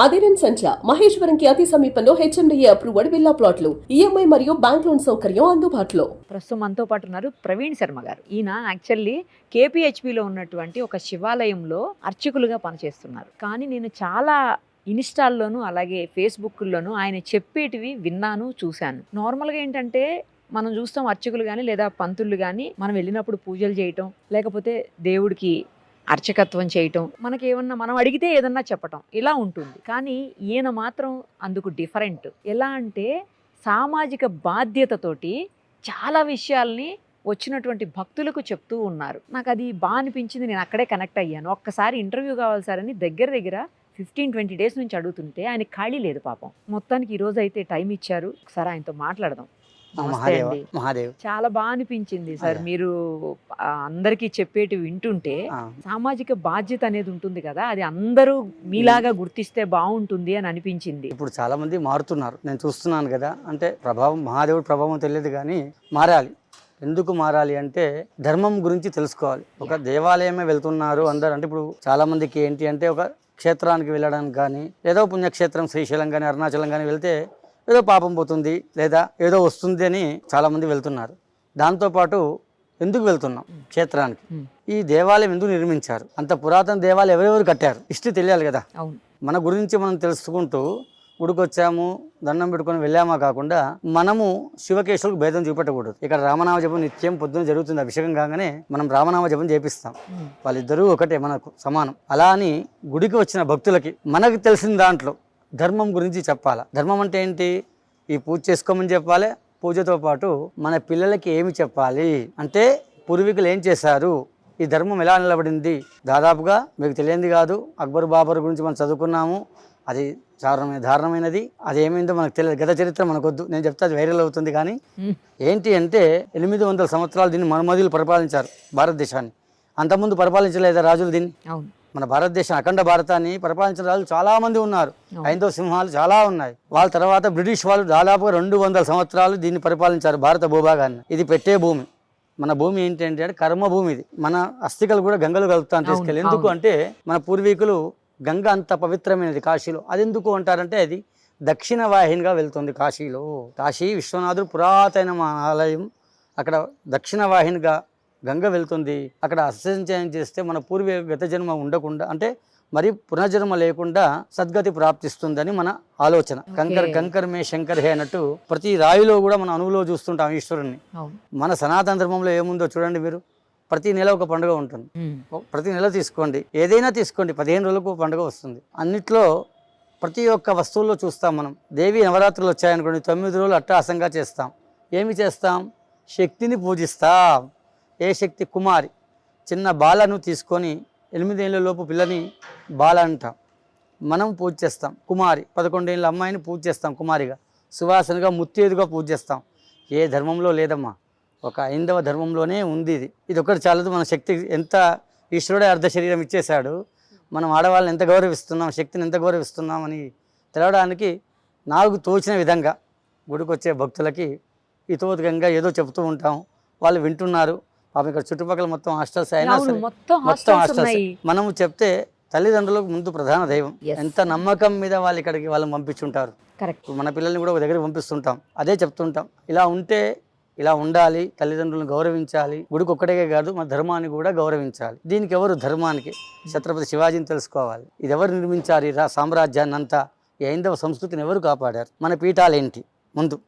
అదిరన్ సంచ మహేశ్వరంకి అతి సమీపంలో HMDA approved villa ప్లాట్లు ఈఎంఐ మరియు బ్యాంక్ లోన్ సౌకర్యం అందుబాటులో. ప్రస్తుతం మనతో పాటు ఉన్నారు ప్రవీణ్ శర్మ గారు. ఈయన యాక్చువల్లీ కేపీహెచ్బిలో ఉన్నటువంటి ఒక శివాలయంలో అర్చకులుగా పనిచేస్తున్నారు. కానీ నేను చాలా ఇన్స్టాల్లోనూ అలాగే ఫేస్బుక్లోనూ ఆయన చెప్పేటివి విన్నాను, చూశాను. నార్మల్గా ఏంటంటే మనం చూస్తాం అర్చకులు కానీ లేదా పంతులు కానీ మనం వెళ్ళినప్పుడు పూజలు చేయటం, లేకపోతే దేవుడికి అర్చకత్వం చేయటం, మనకేమన్నా మనం అడిగితే ఏదన్నా చెప్పటం ఇలా ఉంటుంది. కానీ ఈయన మాత్రం అందుకు డిఫరెంట్. ఎలా అంటే సామాజిక బాధ్యతతోటి చాలా విషయాల్ని వచ్చినటువంటి భక్తులకు చెప్తూ ఉన్నారు. నాకు అది బాగా అనిపించింది. నేను అక్కడే కనెక్ట్ అయ్యాను. ఒక్కసారి ఇంటర్వ్యూ కావాలి సార్ అని దగ్గర 15-20 డేస్ నుంచి అడుగుతుంటే ఆయన ఖాళీ లేదు పాపం. మొత్తానికి ఈరోజు అయితే టైం ఇచ్చారు. ఒకసారి ఆయనతో మాట్లాడదాం. నమస్తే అండి. మహాదేవ్. చాలా బాగా అనిపించింది సార్. మీరు అందరికీ చెప్పేటి వింటుంటే సామాజిక బాధ్యత అనేది ఉంటుంది కదా, అది అందరూ మీలాగా గుర్తిస్తే బాగుంటుంది అని అనిపించింది. ఇప్పుడు చాలా మంది మారుతున్నారు, నేను చూస్తున్నాను కదా. అంటే ప్రభావం, మహాదేవుడి ప్రభావం తెలియదు కానీ మారాలి. ఎందుకు మారాలి అంటే ధర్మం గురించి తెలుసుకోవాలి. ఒక దేవాలయమే వెళ్తున్నారు అందరు అంటే ఇప్పుడు చాలా మందికి ఏంటి అంటే ఒక క్షేత్రానికి వెళ్ళడానికి కానీ ఏదో పుణ్యక్షేత్రం శ్రీశైలం కానీ అరుణాచలం కానీ వెళ్తే ఏదో పాపం పోతుంది లేదా ఏదో వస్తుంది అని చాలామంది వెళ్తున్నారు. దాంతోపాటు ఎందుకు వెళ్తున్నాం క్షేత్రానికి, ఈ దేవాలయం ఎందుకు నిర్మించారు, అంత పురాతన దేవాలయం ఎవరెవరు కట్టారు హిస్టరీ తెలియాలి కదా. మన గురించి మనం తెలుసుకుంటూ గుడికొచ్చాము దండం పెట్టుకొని వెళ్ళామా కాకుండా మనము శివకేశవులకు భేదం చూపెట్టకూడదు. ఇక్కడ రామనామ జపం నిత్యం పొద్దున జరుగుతుంది. అభిషేకం కాగానే మనం రామనామ జపం చేపిస్తాం. వాళ్ళిద్దరూ ఒకటే, మనకు సమానం. అలా అని గుడికి వచ్చిన భక్తులకి మనకు తెలిసిన దాంట్లో ధర్మం గురించి చెప్పాలా. ధర్మం అంటే ఏంటి, ఈ పూజ చేసుకోమని చెప్పాలి. పూజతో పాటు మన పిల్లలకి ఏమి చెప్పాలి అంటే పూర్వీకులు ఏం చేశారు, ఈ ధర్మం ఎలా నిలబడింది. దాదాపుగా మీకు తెలియంది కాదు, అక్బర్ బాబర్ గురించి మనం చదువుకున్నాము. అది దారుణమైనది. అది ఏమైందో మనకు తెలియదు. గత చరిత్ర మనకొద్దు, నేను చెప్తే అది వైరల్ అవుతుంది. కానీ ఏంటి అంటే 800 సంవత్సరాలు దీన్ని మనుమదులు పరిపాలించారు భారతదేశాన్ని. అంతకుముందు పరిపాలించలేదా రాజులు దీన్ని? మన భారతదేశం అఖండ భారతాన్ని పరిపాలించిన రాజులు చాలా మంది ఉన్నారు. ఐదవ సింహాలు చాలా ఉన్నాయి. వాళ్ళ తర్వాత బ్రిటిష్ వాళ్ళు దాదాపుగా 200 సంవత్సరాలు దీన్ని పరిపాలించారు భారత భూభాగాన్ని. ఇది పెట్టే భూమి. మన భూమి ఏంటంటే కర్మ భూమి. ఇది మన అస్థికలు కూడా గంగలు కలుపుతాను తీసుకెళ్ళి. ఎందుకు అంటే మన పూర్వీకులు గంగ అంత పవిత్రమైనది కాశీలో. అది ఎందుకు అంటారంటే అది దక్షిణ వాహినిగా వెళ్తుంది కాశీలో. కాశీ విశ్వనాథుడు పురాతన ఆలయం, అక్కడ దక్షిణ వాహినిగా గంగ వెళ్తుంది. అక్కడ అసంచయం చేస్తే మన గత జన్మ ఉండకుండా అంటే మరి పునర్జన్మ లేకుండా సద్గతి ప్రాప్తిస్తుందని మన ఆలోచన. కంకర్ మే శంకర్ హే అన్నట్టు ప్రతి రాయిలో కూడా మన అణువులో చూస్తుంటాం ఈశ్వరుణ్ణి. మన సనాతన ధర్మంలో ఏముందో చూడండి మీరు. ప్రతి నెల ఒక పండుగ ఉంటుంది. ప్రతి నెల తీసుకోండి, ఏదైనా తీసుకోండి, 15 రోజులకు పండుగ వస్తుంది. అన్నిట్లో ప్రతి ఒక్క వస్తువుల్లో చూస్తాం మనం. దేవి నవరాత్రులు వచ్చాయనుకోండి, 9 రోజులు అట్టహాసంగా చేస్తాం. ఏమి చేస్తాం, శక్తిని పూజిస్తాం. ఏ శక్తి? కుమారి. చిన్న బాలను తీసుకొని 8 ఏళ్ళ లోపు పిల్లని బాల అంటాం. మనం పూజ చేస్తాం. కుమారి 11 ఏళ్ళ అమ్మాయిని పూజ చేస్తాం కుమారిగా, సువాసనగా, ముత్తేదుగా పూజ చేస్తాం. ఏ ధర్మంలో లేదమ్మా, ఒక హైందవ ధర్మంలోనే ఉంది ఇది. ఇది ఒకటి చాలదు. మన శక్తి ఎంత, ఈశ్వరుడే అర్ధ శరీరం ఇచ్చేశాడు. మనం ఆడవాళ్ళని ఎంత గౌరవిస్తున్నాం, శక్తిని ఎంత గౌరవిస్తున్నాం అని తెలవడానికి నాకు తోచిన విధంగా గుడికి వచ్చే భక్తులకి హితోదకంగా ఏదో చెబుతూ ఉంటాం. వాళ్ళు వింటున్నారు. పాపం ఇక్కడ చుట్టుపక్కల మొత్తం హాస్టల్స్ అయినా సరే, మొత్తం హాస్టల్స్. మనము చెప్తే తల్లిదండ్రులకు ముందు ప్రధాన దైవం. ఎంత నమ్మకం మీద వాళ్ళు ఇక్కడికి వాళ్ళని పంపించుంటారు. మన పిల్లల్ని కూడా ఒక దగ్గరికి పంపిస్తుంటాం, అదే చెప్తుంటాం. ఇలా ఉంటే ఇలా ఉండాలి, తల్లిదండ్రులను గౌరవించాలి. గుడికి ఒక్కటే కాదు, మన ధర్మాన్ని కూడా గౌరవించాలి. దీనికి ఎవరు? ధర్మానికి ఛత్రపతి శివాజీని తెలుసుకోవాలి. ఇది ఎవరు నిర్మించారు? ఈ సామ్రాజ్యాన్ని అంతా, ఈ హైందవ సంస్కృతిని ఎవరు కాపాడారు? మన పీఠాలు ఏంటి? ముందు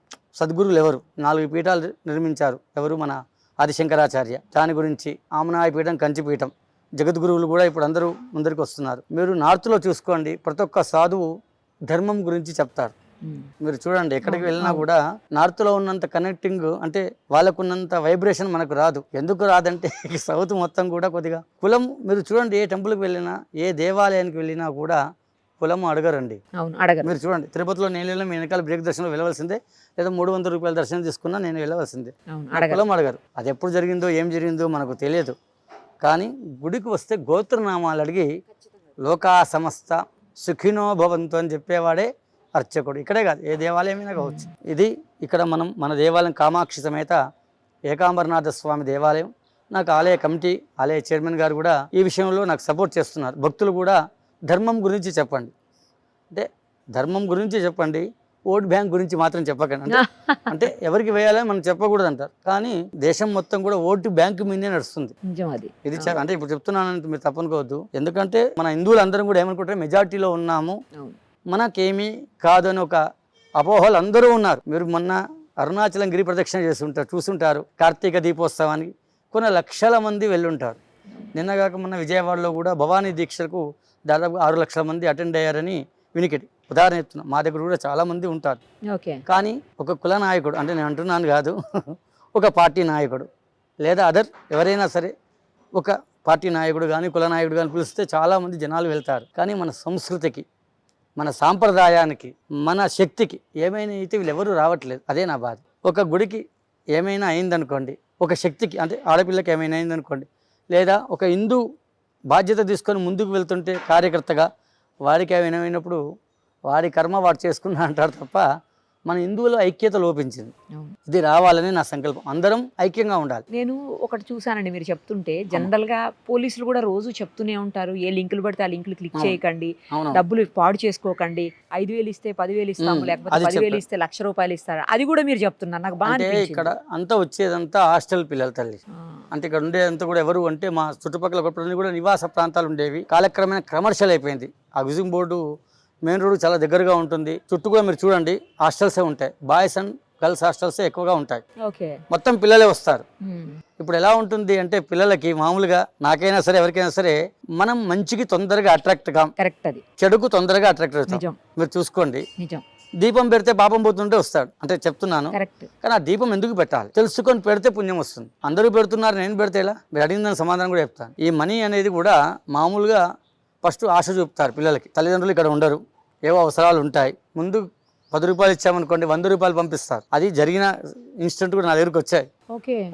సద్గురువులు ఎవరు? 4 పీఠాలు నిర్మించారు. ఎవరు? మన ఆదిశంకరాచార్య. దాని గురించి ఆమనాయ పీఠం, కంచిపీఠం, జగద్గురువులు కూడా ఇప్పుడు అందరూ ముందరికి వస్తున్నారు. మీరు నార్త్లో చూసుకోండి, ప్రతి ఒక్క సాధువు ధర్మం గురించి చెప్తారు. మీరు చూడండి, ఎక్కడికి వెళ్ళినా కూడా నార్త్లో ఉన్నంత కనెక్టింగ్ అంటే వాళ్ళకున్నంత వైబ్రేషన్ మనకు రాదు. ఎందుకు రాదంటే సౌత్ మొత్తం కూడా కొద్దిగా కులం. మీరు చూడండి, ఏ టెంపుల్కి వెళ్ళినా, ఏ దేవాలయానికి వెళ్ళినా కూడా కులం అడగరండి. మీరు చూడండి, తిరుపతిలో నేను వెళ్ళిన మీ వెనకాల బ్రేక్ దర్శనంలో వెళ్ళవలసిందే, లేదా 300 రూపాయల దర్శనం తీసుకున్నా నేను వెళ్ళవలసిందే. కులం అడగరు. అది ఎప్పుడు జరిగిందో ఏం జరిగిందో మనకు తెలియదు. కానీ గుడికి వస్తే గోత్రనామాలు అడిగి లోకా సమస్త సుఖినో భవంతు అని చెప్పేవాడే అర్చకుడు. ఇక్కడే కాదు, ఏ దేవాలయమైనా కావచ్చు. ఇది ఇక్కడ మన దేవాలయం కామాక్షి సమేత ఏకాంబరనాథ స్వామి దేవాలయం. నాకు ఆలయ కమిటీ, ఆలయ చైర్మన్ గారు కూడా ఈ విషయంలో నాకు సపోర్ట్ చేస్తున్నారు. భక్తులు కూడా ధర్మం గురించి చెప్పండి. అంటే ధర్మం గురించి చెప్పండి, ఓట్ బ్యాంక్ గురించి మాత్రం చెప్పకండి. అంటే అంటే ఎవరికి వేయాలని మనం చెప్పకూడదు అంటారు, కానీ దేశం మొత్తం కూడా ఓటు బ్యాంక్ మీదే నడుస్తుంది. నిజం అది. ఇది అంటే ఇప్పుడు చెప్తున్నానంటే మీరు తప్పనుకోవద్దు, ఎందుకంటే మన హిందువులు అందరం కూడా ఏమనుకుంటారు, మెజార్టీలో ఉన్నాము, అవును. మనకేమీ కాదు అని ఒక అపోహలు అందరూ ఉన్నారు. మీరు మొన్న అరుణాచలం గిరి ప్రదక్షిణ చేస్తుంటారు, చూస్తుంటారు. కార్తీక దీపోత్సవానికి కొన్ని లక్షల మంది వెళ్ళుంటారు. నిన్నగాక మొన్న విజయవాడలో కూడా భవానీ దీక్షలకు దాదాపు 6 లక్షల మంది అటెండ్ అయ్యారని వినికిడి. ఉదాహరణ చెప్తున్నా, మా దగ్గర కూడా చాలామంది ఉంటారు. ఓకే. కానీ ఒక కుల నాయకుడు, అంటే నేను అంటున్నాను కాదు, ఒక పార్టీ నాయకుడు లేదా అదర్ ఎవరైనా సరే ఒక పార్టీ నాయకుడు కానీ కుల నాయకుడు కానీ పిలిస్తే చాలామంది జనాలు వెళ్తారు. కానీ మన సంస్కృతికి, మన సాంప్రదాయానికి, మన శక్తికి ఏమైనా అయితే వీళ్ళు ఎవరు రావట్లేదు. అదే నా బాధ. ఒక గుడికి ఏమైనా అయిందనుకోండి, ఒక శక్తికి అంటే ఆడపిల్లకి ఏమైనా అయిందనుకోండి, లేదా ఒక హిందూ బాధ్యత తీసుకొని ముందుకు వెళ్తుంటే కార్యకర్తగా వారికి ఏమైనా అయినప్పుడు వాడి కర్మ వాడు చేసుకున్నా అంటారు తప్ప మన హిందువుల ఐక్యత లోపించింది. ఇది రావాలని నా సంకల్పం. అందరం ఐక్యంగా ఉండాలి. నేను ఒకటి చూసానండి, మీరు చెప్తుంటే జనరల్ గా పోలీసులు కూడా రోజు చెప్తూనే ఉంటారు, ఏ లింకులు పడితే ఆ లింకులు క్లిక్ చేయకండి, డబ్బులు పాడు చేసుకోకండి, 5,000 ఇస్తే 10,000 ఇస్తాము, లేకపోతే 10,000 ఇస్తే ₹1,00,000 ఇస్తారు. అది కూడా మీరు చెప్తున్నారు. నాకు బాగా ఇక్కడ అంతా వచ్చేదంతా హాస్టల్ పిల్లలు తల్లి. అంటే ఇక్కడ ఉండేదంతా కూడా ఎవరు అంటే మా చుట్టుపక్కల కూడా నివాస ప్రాంతాలు ఉండేవి. కాలక్రమేణా కమర్షియల్ అయిపోయింది. ఆ విజింగ్ బోర్డు మెయిన్ రోడ్ చాలా దగ్గరగా ఉంటుంది. చుట్టూ కూడా మీరు చూడండి హాస్టల్సే ఉంటాయి. బాయ్స్ అండ్ గర్ల్స్ హాస్టల్సే ఎక్కువగా ఉంటాయి. మొత్తం పిల్లలే వస్తారు. ఇప్పుడు ఎలా ఉంటుంది అంటే పిల్లలకి మామూలుగా నాకైనా సరే ఎవరికైనా సరే మనం మంచికి తొందరగా అట్రాక్ట్ కాం, చెడుకు తొందరగా అట్రాక్ట్ అవుతాం. మీరు చూసుకోండి, దీపం పెడితే పాపం పోతుంటే వస్తాడు అంటే చెప్తున్నాను. కానీ ఆ దీపం ఎందుకు పెట్టాలి తెలుసుకొని పెడితే పుణ్యం వస్తుంది. అందరూ పెడుతున్నారు, నేను పెడితే ఎలా? మీరు అడిగిన సమాధానం కూడా చెప్తాను. ఈ మనీ అనేది కూడా మామూలుగా ఫస్ట్ ఆశ చూపుతారు పిల్లలకి. తల్లిదండ్రులు ఇక్కడ ఉండరు, ఏవో అవసరాలు ఉంటాయి. ముందు 10 రూపాయలు ఇచ్చామనుకోండి 100 రూపాయలు పంపిస్తారు. అది జరిగిన ఇన్స్టెంట్ కూడా నా దగ్గరకు వచ్చాయి.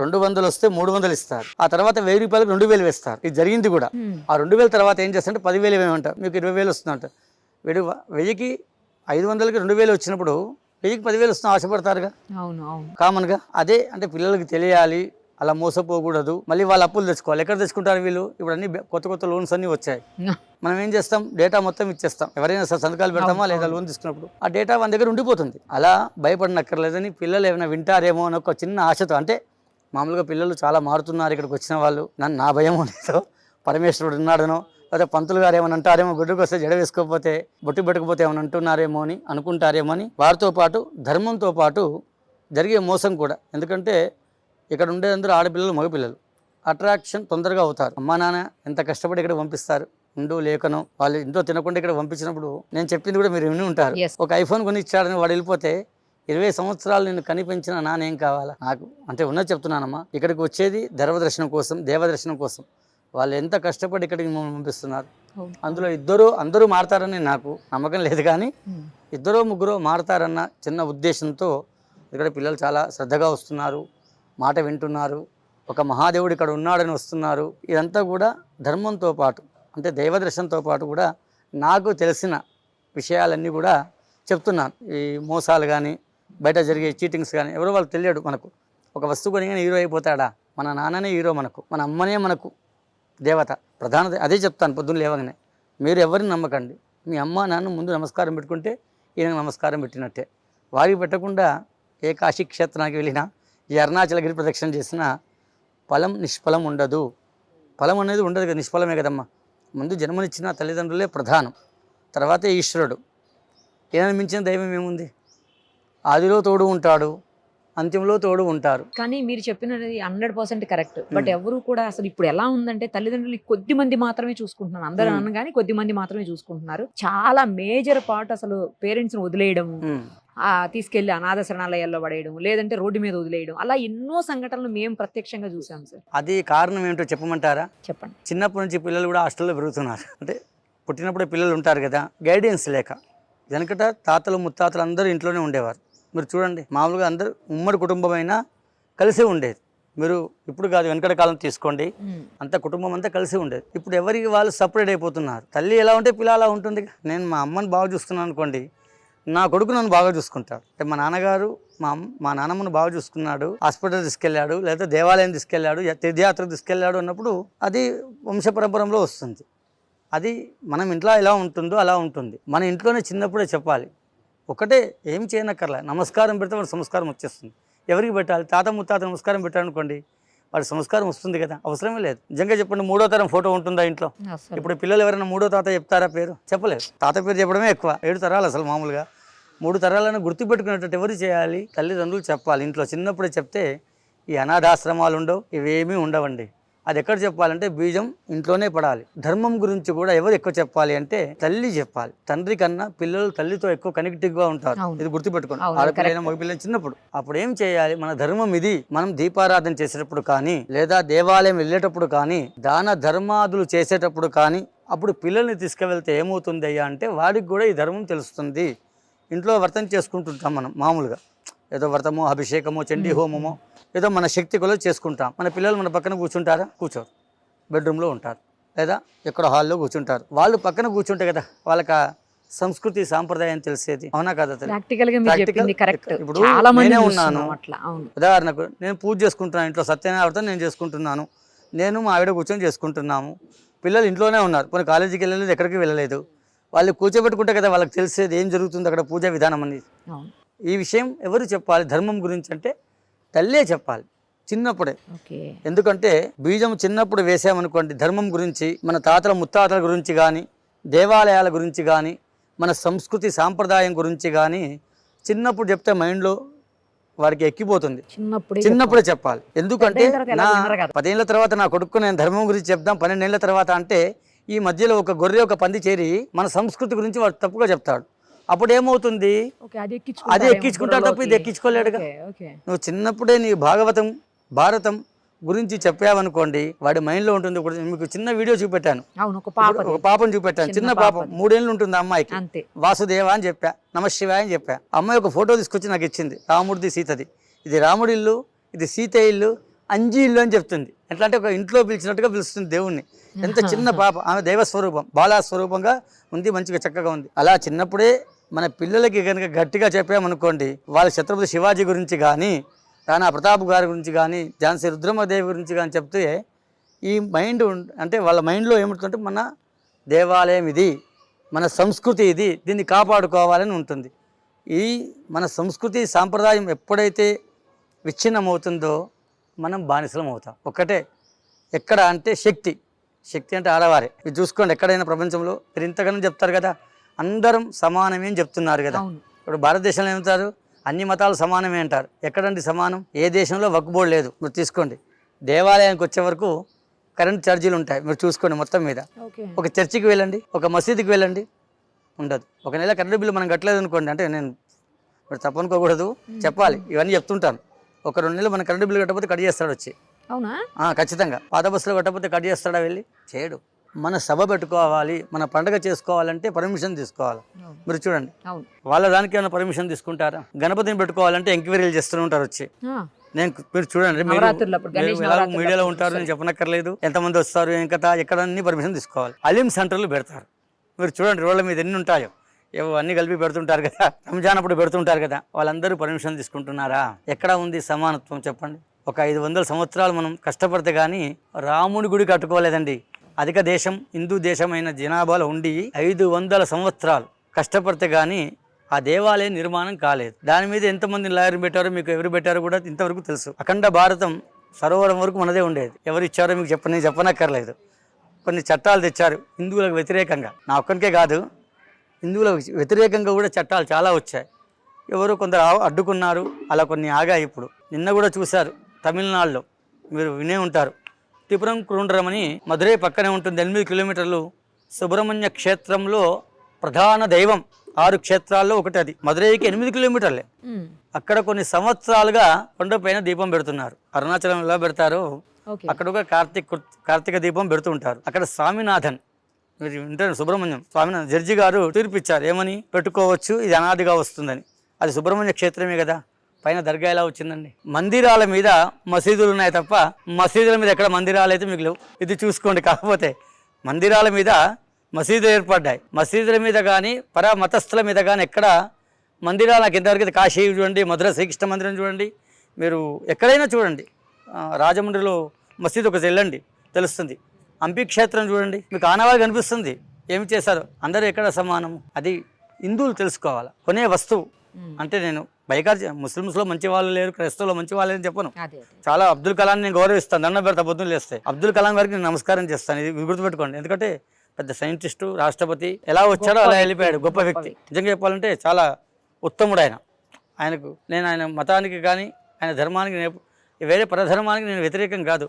200 వస్తే 300 ఇస్తారు. ఆ తర్వాత 1000 రూపాయలకు 2,000 వేస్తారు. ఇది జరిగింది కూడా. ఆ 2,000 తర్వాత ఏం చేస్తారంటే 10,000 ఏమంటారు, మీకు 20,000 వస్తుందంట. వీడు 1000కి 500కి 2,000 వచ్చినప్పుడు 1000కి 10,000 వస్తున్నా ఆశపడతారుగా కామన్గా. అదే అంటే పిల్లలకి తెలియాలి, అలా మోసపోకూడదు. మళ్ళీ వాళ్ళు అప్పులు తెచ్చుకోవాలి. ఎక్కడ తెచ్చుకుంటారు వీళ్ళు? ఇప్పుడు అన్ని కొత్త లోన్స్ అన్నీ వచ్చాయి. మనం ఏం చేస్తాం, డేటా మొత్తం ఇచ్చేస్తాం. ఎవరైనా సరే సంతకాలు పెడతామా లేదా లోన్ తీసుకున్నప్పుడు ఆ డేటా మన దగ్గర ఉండిపోతుంది. అలా భయపడనక్కర్లేదని పిల్లలు ఏమైనా వింటారేమో అని ఒక చిన్న ఆశతో, అంటే మామూలుగా పిల్లలు చాలా మారుతున్నారు ఇక్కడికి వచ్చిన వాళ్ళు, నా భయం లేదో పరమేశ్వరుడు ఉన్నాడనో లేదా పంతులు గారు ఏమైనా అంటారేమో, గుడ్డుకు వస్తే జడ వేసుకోకపోతే బొట్టు పెట్టుకపోతే ఏమైనా అంటున్నారేమో అని అనుకుంటారేమో అని. వారితో పాటు ధర్మంతో పాటు జరిగే మోసం కూడా. ఎందుకంటే ఇక్కడ ఉండేందరూ ఆడపిల్లలు మగపిల్లలు, అట్రాక్షన్ తొందరగా అవుతారు. అమ్మా నాన్న ఎంత కష్టపడి ఇక్కడ పంపిస్తారు, ఉండు లేకనో వాళ్ళు ఇంట్లో తినకుండా ఇక్కడ పంపించినప్పుడు నేను చెప్పింది కూడా మీరు విని ఉంటారు. ఒక ఐఫోన్ కొని ఇచ్చాడని వాడు వెళ్ళిపోతే 20 సంవత్సరాలు నేను కనిపించిన నానేం కావాలా నాకు? అంటే ఉన్నది చెప్తున్నానమ్మా. ఇక్కడికి వచ్చేది దైవదర్శనం కోసం, దేవదర్శనం కోసం. వాళ్ళు ఎంత కష్టపడి ఇక్కడికి మమ్మల్ని పంపిస్తున్నారు. అందులో అందరూ మారతారని నాకు నమ్మకం లేదు, కానీ 2-3 మారతారన్న చిన్న ఉద్దేశంతో ఇక్కడ పిల్లలు చాలా శ్రద్ధగా వస్తున్నారు, మాట వింటున్నారు, ఒక మహాదేవుడు ఇక్కడ ఉన్నాడని వస్తున్నారు. ఇదంతా కూడా ధర్మంతో పాటు అంటే దైవదర్శనంతో పాటు కూడా నాకు తెలిసిన విషయాలన్నీ కూడా చెప్తున్నాను. ఈ మోసాలు కానీ బయట జరిగే చీటింగ్స్ కానీ ఎవరో వాళ్ళకి తెలియడు. మనకు ఒక వస్తువు కొని హీరో అయిపోతాడా? మన నాన్ననే హీరో మనకు, మన అమ్మనే మనకు దేవత ప్రధాన. అదే చెప్తాను పొద్దున్న లేవగానే, మీరు ఎవరిని నమ్మకండి. మీ అమ్మ నాన్న ముందు నమస్కారం పెట్టుకుంటే ఈయనకు నమస్కారం పెట్టినట్టే. వారికి పెట్టకుండా ఏ కాశీ క్షేత్రానికి వెళ్ళినా, ఈ అరుణాచలగిరి ప్రదక్షిణ చేసినా ఫలం నిష్ఫలం ఉండదు. ఫలం అనేది ఉండదు కదా, నిష్ఫలమే కదమ్మా. ముందు జన్మనిచ్చిన తల్లిదండ్రులే ప్రధానం, తర్వాతే ఈశ్వరుడు. ఏమైనా మించిన దైవం ఏముంది? ఆదిలో తోడు ఉంటాడు, అంత్యంలో తోడు ఉంటారు. కానీ మీరు చెప్పినది 100% కరెక్ట్. బట్ ఎవరు కూడా అసలు ఇప్పుడు ఎలా ఉందంటే తల్లిదండ్రులు కొద్ది మంది మాత్రమే చూసుకుంటున్నారు. అందరూ అనగానే కొద్ది మంది మాత్రమే చూసుకుంటున్నారు. చాలా మేజర్ పార్ట్ అసలు పేరెంట్స్ ని వదిలేయడము, తీసుకెళ్లి అనాథ శరణాలయాల్లో పడేయడం, లేదంటే రోడ్డు మీద వదిలేయడం, అలా ఎన్నో సంఘటనలు మేము ప్రత్యక్షంగా చూసాం సార్. అది కారణం ఏంటో చెప్పమంటారా? చెప్పండి. చిన్నప్పటి నుంచి పిల్లలు కూడా హాస్టల్లో పెరుగుతున్నారు. అంటే పుట్టినప్పుడే పిల్లలు ఉంటారు కదా, గైడెన్స్ లేక. వెనకట తాతలు ముత్తాతలు అందరూ ఇంట్లోనే ఉండేవారు. మీరు చూడండి, మామూలుగా అందరూ ఉమ్మడి కుటుంబమైనా కలిసే ఉండేది. మీరు ఇప్పుడు కాదు, వెనకటి కాలం తీసుకోండి, అంత కుటుంబం అంతా కలిసి ఉండేది. ఇప్పుడు ఎవరికి వాళ్ళు సపరేట్ అయిపోతున్నారు. తల్లి ఎలా ఉంటే పిల్ల అలా ఉంటుంది. నేను మా అమ్మని బాగా చూసుకున్నాను అనుకోండి, నా కొడుకు నన్ను బాగా చూసుకుంటాడు. అంటే మా నాన్నగారు మా నాన్నమ్మను బాగా చూసుకున్నాడు, హాస్పిటల్ తీసుకెళ్ళాడు, లేదా దేవాలయం తీసుకెళ్ళాడు, తీర్థయాత్రకు తీసుకెళ్ళాడు అన్నప్పుడు అది వంశపరంపరలో వస్తుంది. అది మనం ఇంట్లో ఎలా ఉంటుందో అలా ఉంటుంది. మన ఇంట్లోనే చిన్నప్పుడే చెప్పాలి. ఒకటే ఏం చేయనక్కర్లే, నమస్కారం పెడితే మన సంస్కారం వచ్చేస్తుంది. ఎవరికి పెట్టాలి? తాత ముత్తాత నమస్కారం పెట్టారనుకోండి, వాడి సంస్కారం వస్తుంది కదా, అవసరమే లేదు. నిజంగా చెప్పండి, 3వ తరం ఫోటో ఉంటుందా ఇంట్లో? ఇప్పుడు పిల్లలు ఎవరైనా 3వ తాత చెప్తారా పేరు? చెప్పలేదు. తాత పేరు చెప్పడమే ఎక్కువ. 7 తరాలు అసలు మామూలుగా. 3 తరాలను గుర్తుపెట్టుకునేటట్టు ఎవరు చేయాలి? తల్లిదండ్రులు చెప్పాలి. ఇంట్లో చిన్నప్పుడే చెప్తే ఈ అనాథాశ్రమాలు ఉండవు, ఇవేమీ ఉండవండి. అది ఎక్కడ చెప్పాలంటే బీజం ఇంట్లోనే పడాలి. ధర్మం గురించి కూడా ఎవరు ఎక్కువ చెప్పాలి అంటే తల్లి చెప్పాలి. తండ్రి కన్నా పిల్లలు తల్లితో ఎక్కువ కనెక్టివ్గా ఉంటారు. ఇది గుర్తుపెట్టుకోండి. ఆడపిల్లైనా మగపిల్లలు చిన్నప్పుడు అప్పుడు ఏం చేయాలి? మన ధర్మం ఇది. మనం దీపారాధన చేసేటప్పుడు కానీ, లేదా దేవాలయం వెళ్ళేటప్పుడు కానీ, దాన ధర్మాదులు చేసేటప్పుడు కానీ, అప్పుడు పిల్లల్ని తీసుకువెళ్తే ఏమవుతుంది అయ్యా అంటే వాడికి కూడా ఈ ధర్మం తెలుస్తుంది. ఇంట్లో వ్రతం చేసుకుంటుంటాం మనం మామూలుగా, ఏదో వ్రతమో అభిషేకమో చండీ హోమమో ఏదో మన శక్తి కొలది చేసుకుంటాం. మన పిల్లలు మన పక్కన కూర్చుంటారా? కూర్చోరు, బెడ్రూమ్లో ఉంటారు, లేదా ఎక్కడ హాల్లో కూర్చుంటారు. వాళ్ళు పక్కన కూర్చుంటే కదా వాళ్ళకి సంస్కృతి సాంప్రదాయం తెలిసేది, అవునా కదా? ఇప్పుడు నేనే ఉన్నాను, ఉదాహరణకు నేను పూజ చేసుకుంటున్నాను ఇంట్లో, సత్యనారాయణ నేను చేసుకుంటున్నాను, నేను మా ఆవిడ కూర్చొని చేసుకుంటున్నాము. పిల్లలు ఇంట్లోనే ఉన్నారు, కొన్ని కాలేజీకి వెళ్ళలేదు, ఎక్కడికి వెళ్ళలేదు. వాళ్ళు కూర్చోబెట్టుకుంటే కదా వాళ్ళకి తెలిసేది ఏం జరుగుతుంది అక్కడ పూజా విధానం అనేది. ఈ విషయం ఎవరు చెప్పాలి ధర్మం గురించి అంటే తల్లే చెప్పాలి చిన్నప్పుడే. ఎందుకంటే బీజం చిన్నప్పుడు వేసామనుకోండి, ధర్మం గురించి, మన తాతల ముత్తాతల గురించి కానీ, దేవాలయాల గురించి కానీ, మన సంస్కృతి సాంప్రదాయం గురించి కానీ చిన్నప్పుడు చెప్తే మైండ్లో వాడికి ఎక్కిపోతుంది. చిన్నప్పుడే చెప్పాలి. ఎందుకంటే 10 ఏళ్ళ తర్వాత నా కొడుకు నేను ధర్మం గురించి చెప్దాం 12 ఏళ్ళ తర్వాత అంటే ఈ మధ్యలో ఒక గొర్రె ఒక పంది చేరి మన సంస్కృతి గురించి వాడు తప్పుగా చెప్తాడు. అప్పుడు ఏమవుతుంది? అది ఎక్కించుకుంటాడు తప్ప ఇది ఎక్కించుకోలేడుగా. నువ్వు చిన్నప్పుడే నీ భాగవతం భారతం గురించి చెప్పావనుకోండి వాడి మైండ్లో ఉంటుంది. మీకు చిన్న వీడియో చూపెట్టాను, ఒక పాపను చూపెట్టాను, చిన్న పాపం 3 ఏళ్ళు ఉంటుంది అమ్మాయికి. వాసుదేవ అని చెప్పా, నమశివాయ అని చెప్పా. అమ్మాయి ఒక ఫోటో తీసుకొచ్చి నాకు ఇచ్చింది, రాముడిది సీతది. ఇది రాముడి ఇల్లు, ఇది సీత ఇల్లు, అంజీ ఇల్లు అని చెప్తుంది. ఎట్లా అంటే ఒక ఇంట్లో పిలిచినట్టుగా పిలుస్తుంది దేవుణ్ణి. ఎంత చిన్న పాప, ఆమె దైవస్వరూపం, బాలాస్వరూపంగా ఉంది, మంచిగా చక్కగా ఉంది. అలా చిన్నప్పుడే మన పిల్లలకి కనుక గట్టిగా చెప్పామనుకోండి, వాళ్ళ ఛత్రపతి శివాజీ గురించి కానీ, రాణా ప్రతాప్ గారి గురించి కానీ, ఝాన్సీ రుద్రమదేవి గురించి కానీ చెప్తే ఈ మైండ్ అంటే వాళ్ళ మైండ్లో ఏముంటుందంటే మన దేవాలయం ఇది, మన సంస్కృతి ఇది, దీన్ని కాపాడుకోవాలని ఉంటుంది. ఈ మన సంస్కృతి సాంప్రదాయం ఎప్పుడైతే విచ్ఛిన్నమవుతుందో మనం బానిసలం అవుతాం. ఒక్కటే ఎక్కడ అంటే శక్తి అంటే ఆడవారే. ఇది చూసుకోండి, ఎక్కడైనా ప్రపంచంలో మీరు ఇంతగానో చెప్తారు కదా అందరం సమానమే అని చెప్తున్నారు కదా. ఇప్పుడు భారతదేశంలో ఏమంటారు? అన్ని మతాలు సమానమే అంటారు. ఎక్కడండి సమానం? ఏ దేశంలో వక్ఫ్ బోర్డు లేదు. మీరు తీసుకోండి, దేవాలయానికి వచ్చే వరకు కరెంట్ ఛార్జీలు ఉంటాయి. మీరు చూసుకోండి, మొత్తం మీద ఒక చర్చికి వెళ్ళండి, ఒక మసీదుకి వెళ్ళండి, ఉండదు. ఒక నెల కరెంటు బిల్లు మనం కట్టలేదు అనుకోండి, అంటే నేను ఇప్పుడు తప్పనుకోకూడదు, చెప్పాలి, ఇవన్నీ చెప్తుంటాను. ఒక 2 నెలలు మన కరెంటు బిల్లు కట్టకపోతే కట్ చేస్తాడు వచ్చి. అవునా? ఖచ్చితంగా. పాత బస్సులో కట్టకపోతే కట్ చేస్తాడా? వెళ్ళి చేయడు. మన సభ పెట్టుకోవాలి, మన పండుగ చేసుకోవాలంటే పర్మిషన్ తీసుకోవాలి. మీరు చూడండి, వాళ్ళ దానికి ఏమైనా పర్మిషన్ తీసుకుంటారా? గణపతిని పెట్టుకోవాలంటే ఎంక్వైరీలు చేస్తూ ఉంటారు వచ్చి. మీరు చూడండి, మీడియాలో ఉంటారు, నేను చెప్పనక్కర్లేదు. ఎంతమంది వస్తారు, ఎక్కడ అన్ని పర్మిషన్ తీసుకోవాలి. అలీం సెంటర్లు పెడతారు. మీరు చూడండి, రోడ్ల మీద ఎన్ని ఉంటాయో, ఏవో అన్ని కలిపి పెడుతుంటారు కదా. రంజాన్ అప్పుడు పెడుతుంటారు కదా, వాళ్ళందరూ పర్మిషన్ తీసుకుంటున్నారా? ఎక్కడ ఉంది సమానత్వం చెప్పండి? ఒక 500 సంవత్సరాలు మనం కష్టపడితే కానీ రాముడి గుడి కట్టుకోలేదండి. అధిక దేశం, హిందూ దేశమైన జనాభాలో ఉండి 500 సంవత్సరాలు కష్టపడితే కానీ ఆ దేవాలయం నిర్మాణం కాలేదు. దాని మీద ఎంతమంది లాయర్ని పెట్టారో, మీకు ఎవరు పెట్టారో కూడా ఇంతవరకు తెలుసు. అఖండ భారతం సరోవరం వరకు మనదే ఉండేది. ఎవరు ఇచ్చారో మీకు చెప్పనక్కర్లేదు. కొన్ని చట్టాలు తెచ్చారు హిందువులకు వ్యతిరేకంగా. నా ఒక్కరికే కాదు, హిందువులకు వ్యతిరేకంగా కూడా చట్టాలు చాలా వచ్చాయి. ఎవరు కొందరు అడ్డుకున్నారు, అలా కొన్ని ఆగాయి. ఇప్పుడు నిన్న కూడా చూశారు తమిళనాడులో, మీరు వినే ఉంటారు, త్రిపురం కుండ్రం అని మధురై పక్కనే ఉంటుంది, 8 కిలోమీటర్లు. సుబ్రహ్మణ్య క్షేత్రంలో ప్రధాన దైవం 6 క్షేత్రాల్లో ఒకటి అది. మధురైకి 8 కిలోమీటర్లే. అక్కడ కొన్ని సంవత్సరాలుగా కొండపైన దీపం పెడుతున్నారు. అరుణాచలం ఎలా పెడతారో అక్కడ ఒక కార్తీక దీపం పెడుతూ ఉంటారు. అక్కడ స్వామినాథన్, మీరు వింటారు, సుబ్రహ్మణ్యం స్వామినాథన్ జడ్జి గారు తీర్పిచ్చారు, ఏమని? పెట్టుకోవచ్చు, ఇది అనాదిగా వస్తుందని. అది సుబ్రహ్మణ్య క్షేత్రమే కదా, పైన దర్గా ఎలా వచ్చిందండి? మందిరాల మీద మసీదులు ఉన్నాయి తప్ప మసీదుల మీద ఎక్కడ మందిరాలు అయితే మీకు లేవు. ఇది చూసుకోండి. కాకపోతే మందిరాల మీద మసీదులు ఏర్పడ్డాయి. మసీదుల మీద కానీ మతస్థుల మీద కానీ ఎక్కడ మందిరాలు నాకు ఇంతవరకు కాశీ చూడండి, మధుర శ్రీకృష్ణ మందిరం చూడండి, మీరు ఎక్కడైనా చూడండి. రాజమండ్రిలో మసీదు ఒకటి వెళ్ళండి, తెలుస్తుంది. హంపి క్షేత్రం చూడండి, మీకు ఆనవాళ్ళు కనిపిస్తుంది. ఏమి చేశారు? అందరూ ఎక్కడ సమానము? అది హిందువులు తెలుసుకోవాలి. కొనే వస్తువు అంటే నేను ముస్లిమ్స్లో మంచి వాళ్ళు లేరు, క్రైస్తవులో మంచి వాళ్ళు లేరు చెప్పను. చాలా అబ్దుల్ కలాం నేను గౌరవిస్తాను, దండం పెడతా పొద్దున్న లేస్తే. అబ్దుల్ కలాం గారికి నేను నమస్కారం చేస్తాను, ఇది గుర్తుపెట్టుకోండి. ఎందుకంటే పెద్ద సైంటిస్టు, రాష్ట్రపతి, ఎలా వచ్చాడో అలా వెళ్ళిపోయాడు, గొప్ప వ్యక్తి. నిజంగా చెప్పాలంటే చాలా ఉత్తముడు ఆయనకు. నేను ఆయన మతానికి కానీ ఆయన ధర్మానికి వేరే పరధర్మానికి నేను వ్యతిరేకం కాదు.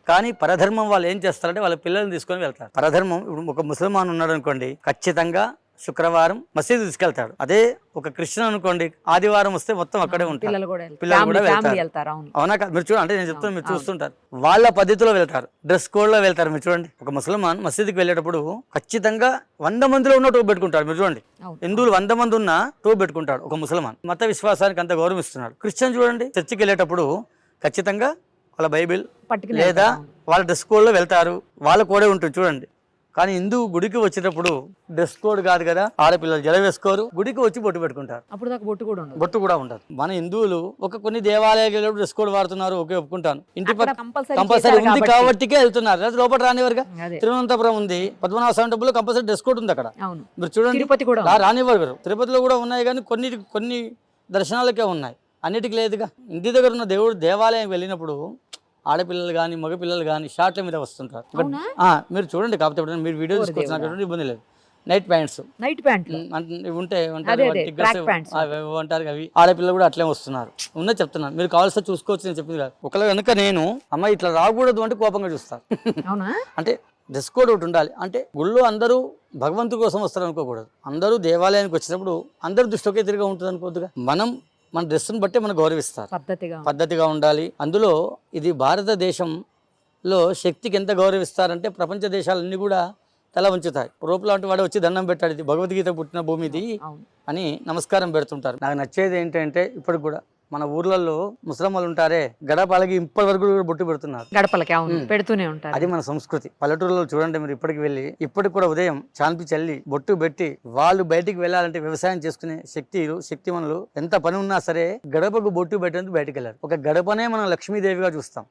కానీ పరధర్మం వాళ్ళు ఏం చేస్తారంటే వాళ్ళ పిల్లల్ని తీసుకొని వెళ్తారు. పరధర్మం, ఇప్పుడు ఒక ముసల్మాన్ ఉన్నాడు అనుకోండి, ఖచ్చితంగా శుక్రవారం మసీదు తీసుకెళ్తాడు. అదే ఒక క్రిస్టియన్ అనుకోండి, ఆదివారం వస్తే మొత్తం అక్కడే ఉంటారు, పిల్లలు కూడా వెళ్తారు. అవునా కాదు? మీరు చూడండి, అంటే నేను చెప్తాను, మీరు చూస్తుంటారు. వాళ్ళ పద్ధతిలో వెళ్తారు, డ్రెస్ కోడ్ లో వెళ్తారు. మీరు చూడండి, ఒక ముసల్మాన్ మసీదుకి వెళ్ళేటప్పుడు ఖచ్చితంగా 100 మందిలో ఉన్న టోపు పెట్టుకుంటాడు. మీరు చూడండి, హిందువులు 100 మంది ఉన్న టోపు పెట్టుకుంటాడు ఒక ముసల్మాన్. మత విశ్వాసానికి అంత గౌరవిస్తున్నాడు. క్రిస్టియన్ చూడండి, చర్చికి వెళ్ళేటప్పుడు ఖచ్చితంగా వాళ్ళ బైబిల్ లేదా వాళ్ళ డ్రెస్ కోడ్ లో వెళ్తారు, వాళ్ళ కోడే ఉంటుంది చూడండి. కానీ హిందూ గుడికి వచ్చేటప్పుడు డ్రెస్ కోడ్ కాదు కదా, ఆడపిల్లలు జల వేసుకోరు, గుడికి వచ్చి బొట్టు పెట్టుకుంటారు. అప్పుడు దాకా బొట్టు కూడా ఉండదు. మన హిందువులు కొన్ని దేవాలయాలు డ్రెస్ కోడ్ వాడుతున్నారు, ఓకే ఒప్పుకుంటాను. ఇంటి కంపల్సరీ ఉంది కాబట్టికే వెళ్తున్నారు, లేదా లోపల రానివారుగా. తిరువనంతపురం ఉంది, పద్మనాభ స్వామి టెంపుల్ కంపల్సరీ డ్రెస్ కోడ్ ఉంది అక్కడ. మీరు చూడండి, రానివారు. తిరుపతిలో కూడా ఉన్నాయి, కానీ కొన్ని దర్శనాలకే ఉన్నాయి, అన్నిటికీ లేదుగా. ఇంటి దగ్గర ఉన్న దేవుడు దేవాలయం వెళ్ళినప్పుడు ఆడపిల్లలు కానీ మగపిల్లలు కానీ షార్ట్ల మీద వస్తుంటారు. మీరు చూడండి, కాకపోతే మీరు వీడియో తీసుకొచ్చినటువంటి ఇబ్బంది లేదు. నైట్ ప్యాంట్స్ అంటారు అవి, ఆడపిల్లలు కూడా అట్లే వస్తున్నారు. ఉన్నది చెప్తున్నాను, మీరు కావాల్సి చూసుకోవచ్చు. నేను చెప్పింది కాదు. ఒకవేళ కనుక నేను అమ్మ ఇట్లా రాకూడదు అంటే కోపంగా చూస్తాను. అంటే డ్రెస్ కోడ్ ఒకటి ఉండాలి. అంటే గుళ్ళో అందరూ భగవంతుడి కోసం వస్తారు అనుకోకూడదు. అందరూ దేవాలయానికి వచ్చినప్పుడు అందరూ దృష్టి ఒకే తిరిగా ఉంటుంది అనుకోవద్దుగా. మన డ్రెస్సును బట్టే మనం గౌరవిస్తారు, పద్ధతిగా ఉండాలి. అందులో ఇది భారతదేశంలో శక్తికి ఎంత గౌరవిస్తారంటే ప్రపంచ దేశాలన్నీ కూడా తల ఉంచుతాయి. రూపు లాంటి వాడు వచ్చి దండం పెట్టాడు, ఇది భగవద్గీత పుట్టిన భూమిది అని నమస్కారం పెడుతుంటారు. నాకు నచ్చేది ఏంటంటే ఇప్పటికి కూడా మన ఊర్లలో ముసలమ్మలు ఉంటారే, గడపలకి ఇప్పటి వరకు బొట్టు పెడుతున్నారు, గడపలకి పెడుతూనే ఉంటారు. అది మన సంస్కృతి. పల్లెటూరులో చూడండి, మీరు ఇప్పటికి వెళ్ళి ఇప్పటికి కూడా ఉదయం చాంపి చల్లి బొట్టు పెట్టి వాళ్ళు బయటికి వెళ్ళాలంటే వ్యవసాయం చేసుకునే శక్తిమనులు ఎంత పని ఉన్నా సరే గడపకు బొట్టు పెట్టేందుకు బయటకు వెళ్ళారు. ఒక గడపనే మనం లక్ష్మీదేవిగా చూస్తాం.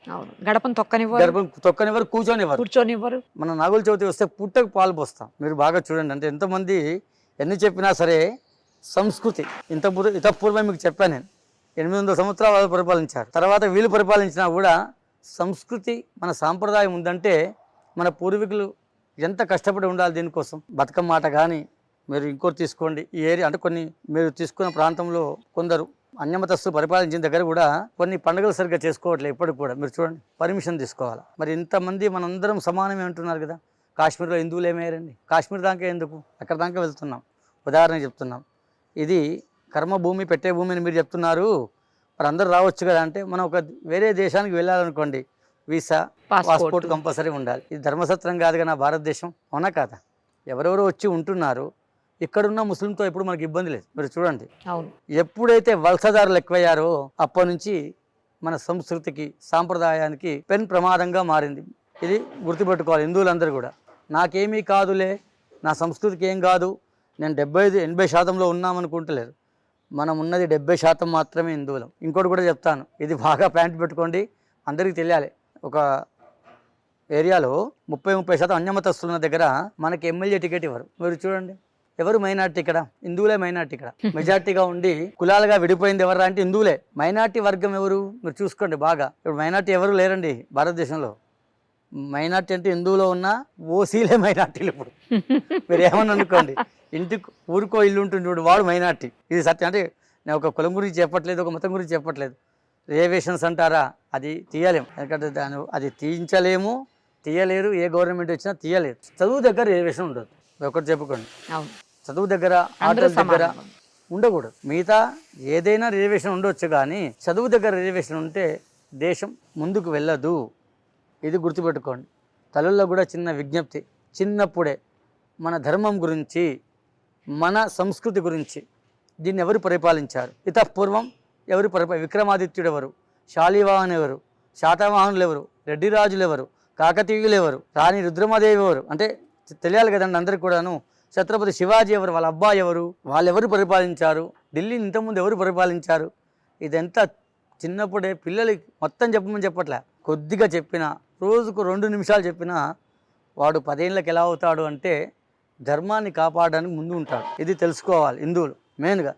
గడపను తొక్కనివ్వరు, కూర్చోనివ్వరు. మన నాగుల చవితి వస్తే పుట్టకు పాలు పోస్తాం. మీరు బాగా చూడండి, అంటే ఎంతమంది ఎన్ని చెప్పినా సరే సంస్కృతి. ఇంతపూర్వం మీకు చెప్పాను నేను, 800 సంవత్సరాలు వాళ్ళు పరిపాలించారు. తర్వాత వీళ్ళు పరిపాలించినా కూడా సంస్కృతి, మన సాంప్రదాయం ఉందంటే మన పూర్వీకులు ఎంత కష్టపడి ఉండాలి దీనికోసం. బతుకమ్మ ఆట కానీ మీరు ఇంకోటి తీసుకోండి, ఈ ఏరియా అంటే కొన్ని మీరు తీసుకున్న ప్రాంతంలో కొందరు అన్యమతస్తులు పరిపాలించిన దగ్గర కూడా కొన్ని పండుగలు సరిగ్గా చేసుకోవట్లేదు. ఇప్పటికి కూడా మీరు చూడండి, పర్మిషన్ తీసుకోవాలి. మరి ఇంతమంది మనందరం సమానమే అంటున్నారు కదా. కాశ్మీర్లో హిందువులు ఏమయ్యారండి? కాశ్మీర్ దాకా ఎందుకు, అక్కడ దాకా వెళ్తున్నాం. ఉదాహరణ చెప్తున్నాం, ఇది కర్మభూమి, పెట్టే భూమి అని మీరు చెప్తున్నారు, మరి అందరూ రావచ్చు కదా. అంటే మనం ఒక వేరే దేశానికి వెళ్ళాలనుకోండి, వీసా, పాస్పోర్ట్ కంపల్సరీ ఉండాలి. ఇది ధర్మసత్రం కాదుగా నా భారతదేశం, అవునా కాదా? ఎవరెవరో వచ్చి ఉంటున్నారు. ఇక్కడున్న ముస్లింతో ఎప్పుడు మనకి ఇబ్బంది లేదు. మీరు చూడండి, ఎప్పుడైతే వలసదారులు ఎక్కువయ్యారో అప్పటి నుంచి మన సంస్కృతికి, సాంప్రదాయానికి పెన్ ప్రమాదంగా మారింది. ఇది గుర్తుపెట్టుకోవాలి హిందువులందరూ కూడా. నాకేమీ కాదులే, నా సంస్కృతికి ఏం కాదు, నేను 75-80% ఉన్నామనుకుంటలేరు. మనం ఉన్నది 70% మాత్రమే హిందువులం. ఇంకోటి కూడా చెప్తాను, ఇది బాగా ప్యాంట్ పెట్టుకోండి, అందరికీ తెలియాలి. ఒక ఏరియాలో 30-30% అన్యమతస్తులు ఉన్న దగ్గర మనకి ఎమ్మెల్యే టికెట్ ఇవ్వరు. మీరు చూడండి, ఎవరు మైనార్టీ? ఇక్కడ హిందువులే మైనార్టీ. ఇక్కడ మెజార్టీగా ఉండి కులాలుగా విడిపోయింది ఎవరు అంటే హిందువులే. మైనార్టీ వర్గం ఎవరు? మీరు చూసుకోండి బాగా. ఇప్పుడు మైనార్టీ ఎవరు లేరండి భారతదేశంలో. మైనార్టీ అంటే హిందువులో ఉన్న ఓసీలే మైనార్టీలు. ఇప్పుడు మీరు ఏమని అనుకోండి, ఇంటికి ఊరికో ఇల్లు ఉంటుంది చూడు, వాడు మైనార్టీ. ఇది సత్యం. అంటే నేను ఒక కులం గురించి చెప్పట్లేదు, ఒక మతం గురించి చెప్పట్లేదు. రిజర్వేషన్స్ అంటారా, అది తీయలేము. ఎందుకంటే అది తీయించలేము, తీయలేరు. ఏ గవర్నమెంట్ వచ్చినా తీయలేరు. చదువు దగ్గర రిజర్వేషన్ ఉండదు. ఒకటి చెప్పుకోండి, చదువు దగ్గర, ఆటల దగ్గర ఉండకూడదు. మిగతా ఏదైనా రిజర్వేషన్ ఉండొచ్చు, కానీ చదువు దగ్గర రిజర్వేషన్ ఉంటే దేశం ముందుకు వెళ్ళదు. ఇది గుర్తుపెట్టుకోండి. తల్లుల్లో కూడా చిన్న విజ్ఞప్తి, చిన్నప్పుడే మన ధర్మం గురించి, మన సంస్కృతి గురించి, దీన్ని ఎవరు పరిపాలించారు, ఇతపూర్వం ఎవరు విక్రమాదిత్యుడు ఎవరు, శాలివాహన్ ఎవరు, శాతవాహనులు ఎవరు, రెడ్డి రాజులు ఎవరు, కాకతీయులు ఎవరు, రాణి రుద్రమాదేవి ఎవరు అంటే తెలియాలి కదండి అందరికి కూడాను. ఛత్రపతి శివాజీ ఎవరు, వాళ్ళ అబ్బాయి ఎవరు, వాళ్ళు ఎవరు పరిపాలించారు, ఢిల్లీని ఇంతకుముందు ఎవరు పరిపాలించారు. ఇదంతా చిన్నప్పుడే పిల్లలకి మొత్తం చెప్పమని చెప్పట్లే, కొద్దిగా చెప్పినా, రోజుకు 2 నిమిషాలు చెప్పినా వాడు 10 ఏళ్ళకి ఎలా అవుతాడు అంటే ధర్మాన్ని కాపాడడానికి ముందు ఉంటాడు. ఇది తెలుసుకోవాలి హిందువులు మెయిన్గా.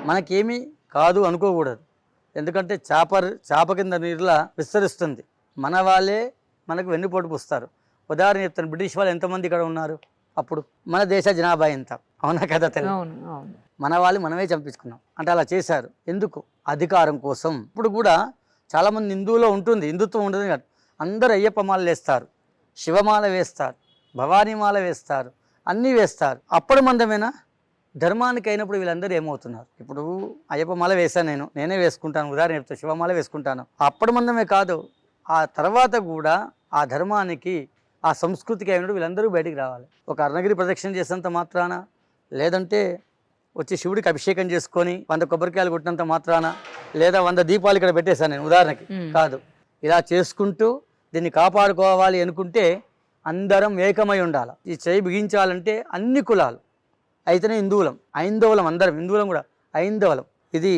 మనకేమీ కాదు అనుకోకూడదు. ఎందుకంటే చాప కింద నీరులా విస్తరిస్తుంది. మన వాళ్ళే మనకు వెన్నుపోటు పుస్తారు. ఉదాహరణ చెప్తాను, బ్రిటిష్ వాళ్ళు ఎంతమంది ఇక్కడ ఉన్నారు అప్పుడు? మన దేశ జనాభా ఎంత, అవునా కదా తెలు? మన వాళ్ళు మనమే చంపించుకున్నాం. అంటే అలా చేశారు. ఎందుకు? అధికారం కోసం. ఇప్పుడు కూడా చాలామంది హిందువులో ఉంటుంది, హిందుత్వం ఉంటుంది కాదు, అందరూ అయ్యప్ప మాల వేస్తారు, శివమాల వేస్తారు, భవానీమాల వేస్తారు, అన్నీ వేస్తారు. అప్పుడు మందమేనా? ధర్మానికి అయినప్పుడు వీళ్ళందరూ ఏమవుతున్నారు? ఇప్పుడు అయ్యప్ప మాల వేశాను, నేనే వేసుకుంటాను, ఉదాహరణ చెప్తాను, శివమాల వేసుకుంటాను. అప్పుడు మందమే కాదు, ఆ తర్వాత కూడా ఆ ధర్మానికి ఆ సంస్కృతికి అయినప్పుడు వీళ్ళందరూ బయటికి రావాలి. ఒక అరుణగిరి ప్రదక్షిణ చేసినంత మాత్రాన, లేదంటే వచ్చి శివుడికి అభిషేకం చేసుకొని 100 కొబ్బరికాయలు కొట్టినంత మాత్రాన, లేదా 100 దీపాలు ఇక్కడ పెట్టేశాను నేను ఉదాహరణకి కాదు. ఇలా చేసుకుంటూ దీన్ని కాపాడుకోవాలి అనుకుంటే అందరం ఏకమై ఉండాలి. ఈ చేయి బిగించాలంటే అన్ని కులాలు అయితేనే ఐందవులం అందరం, హిందువులం కూడా ఐందవలం. ఇది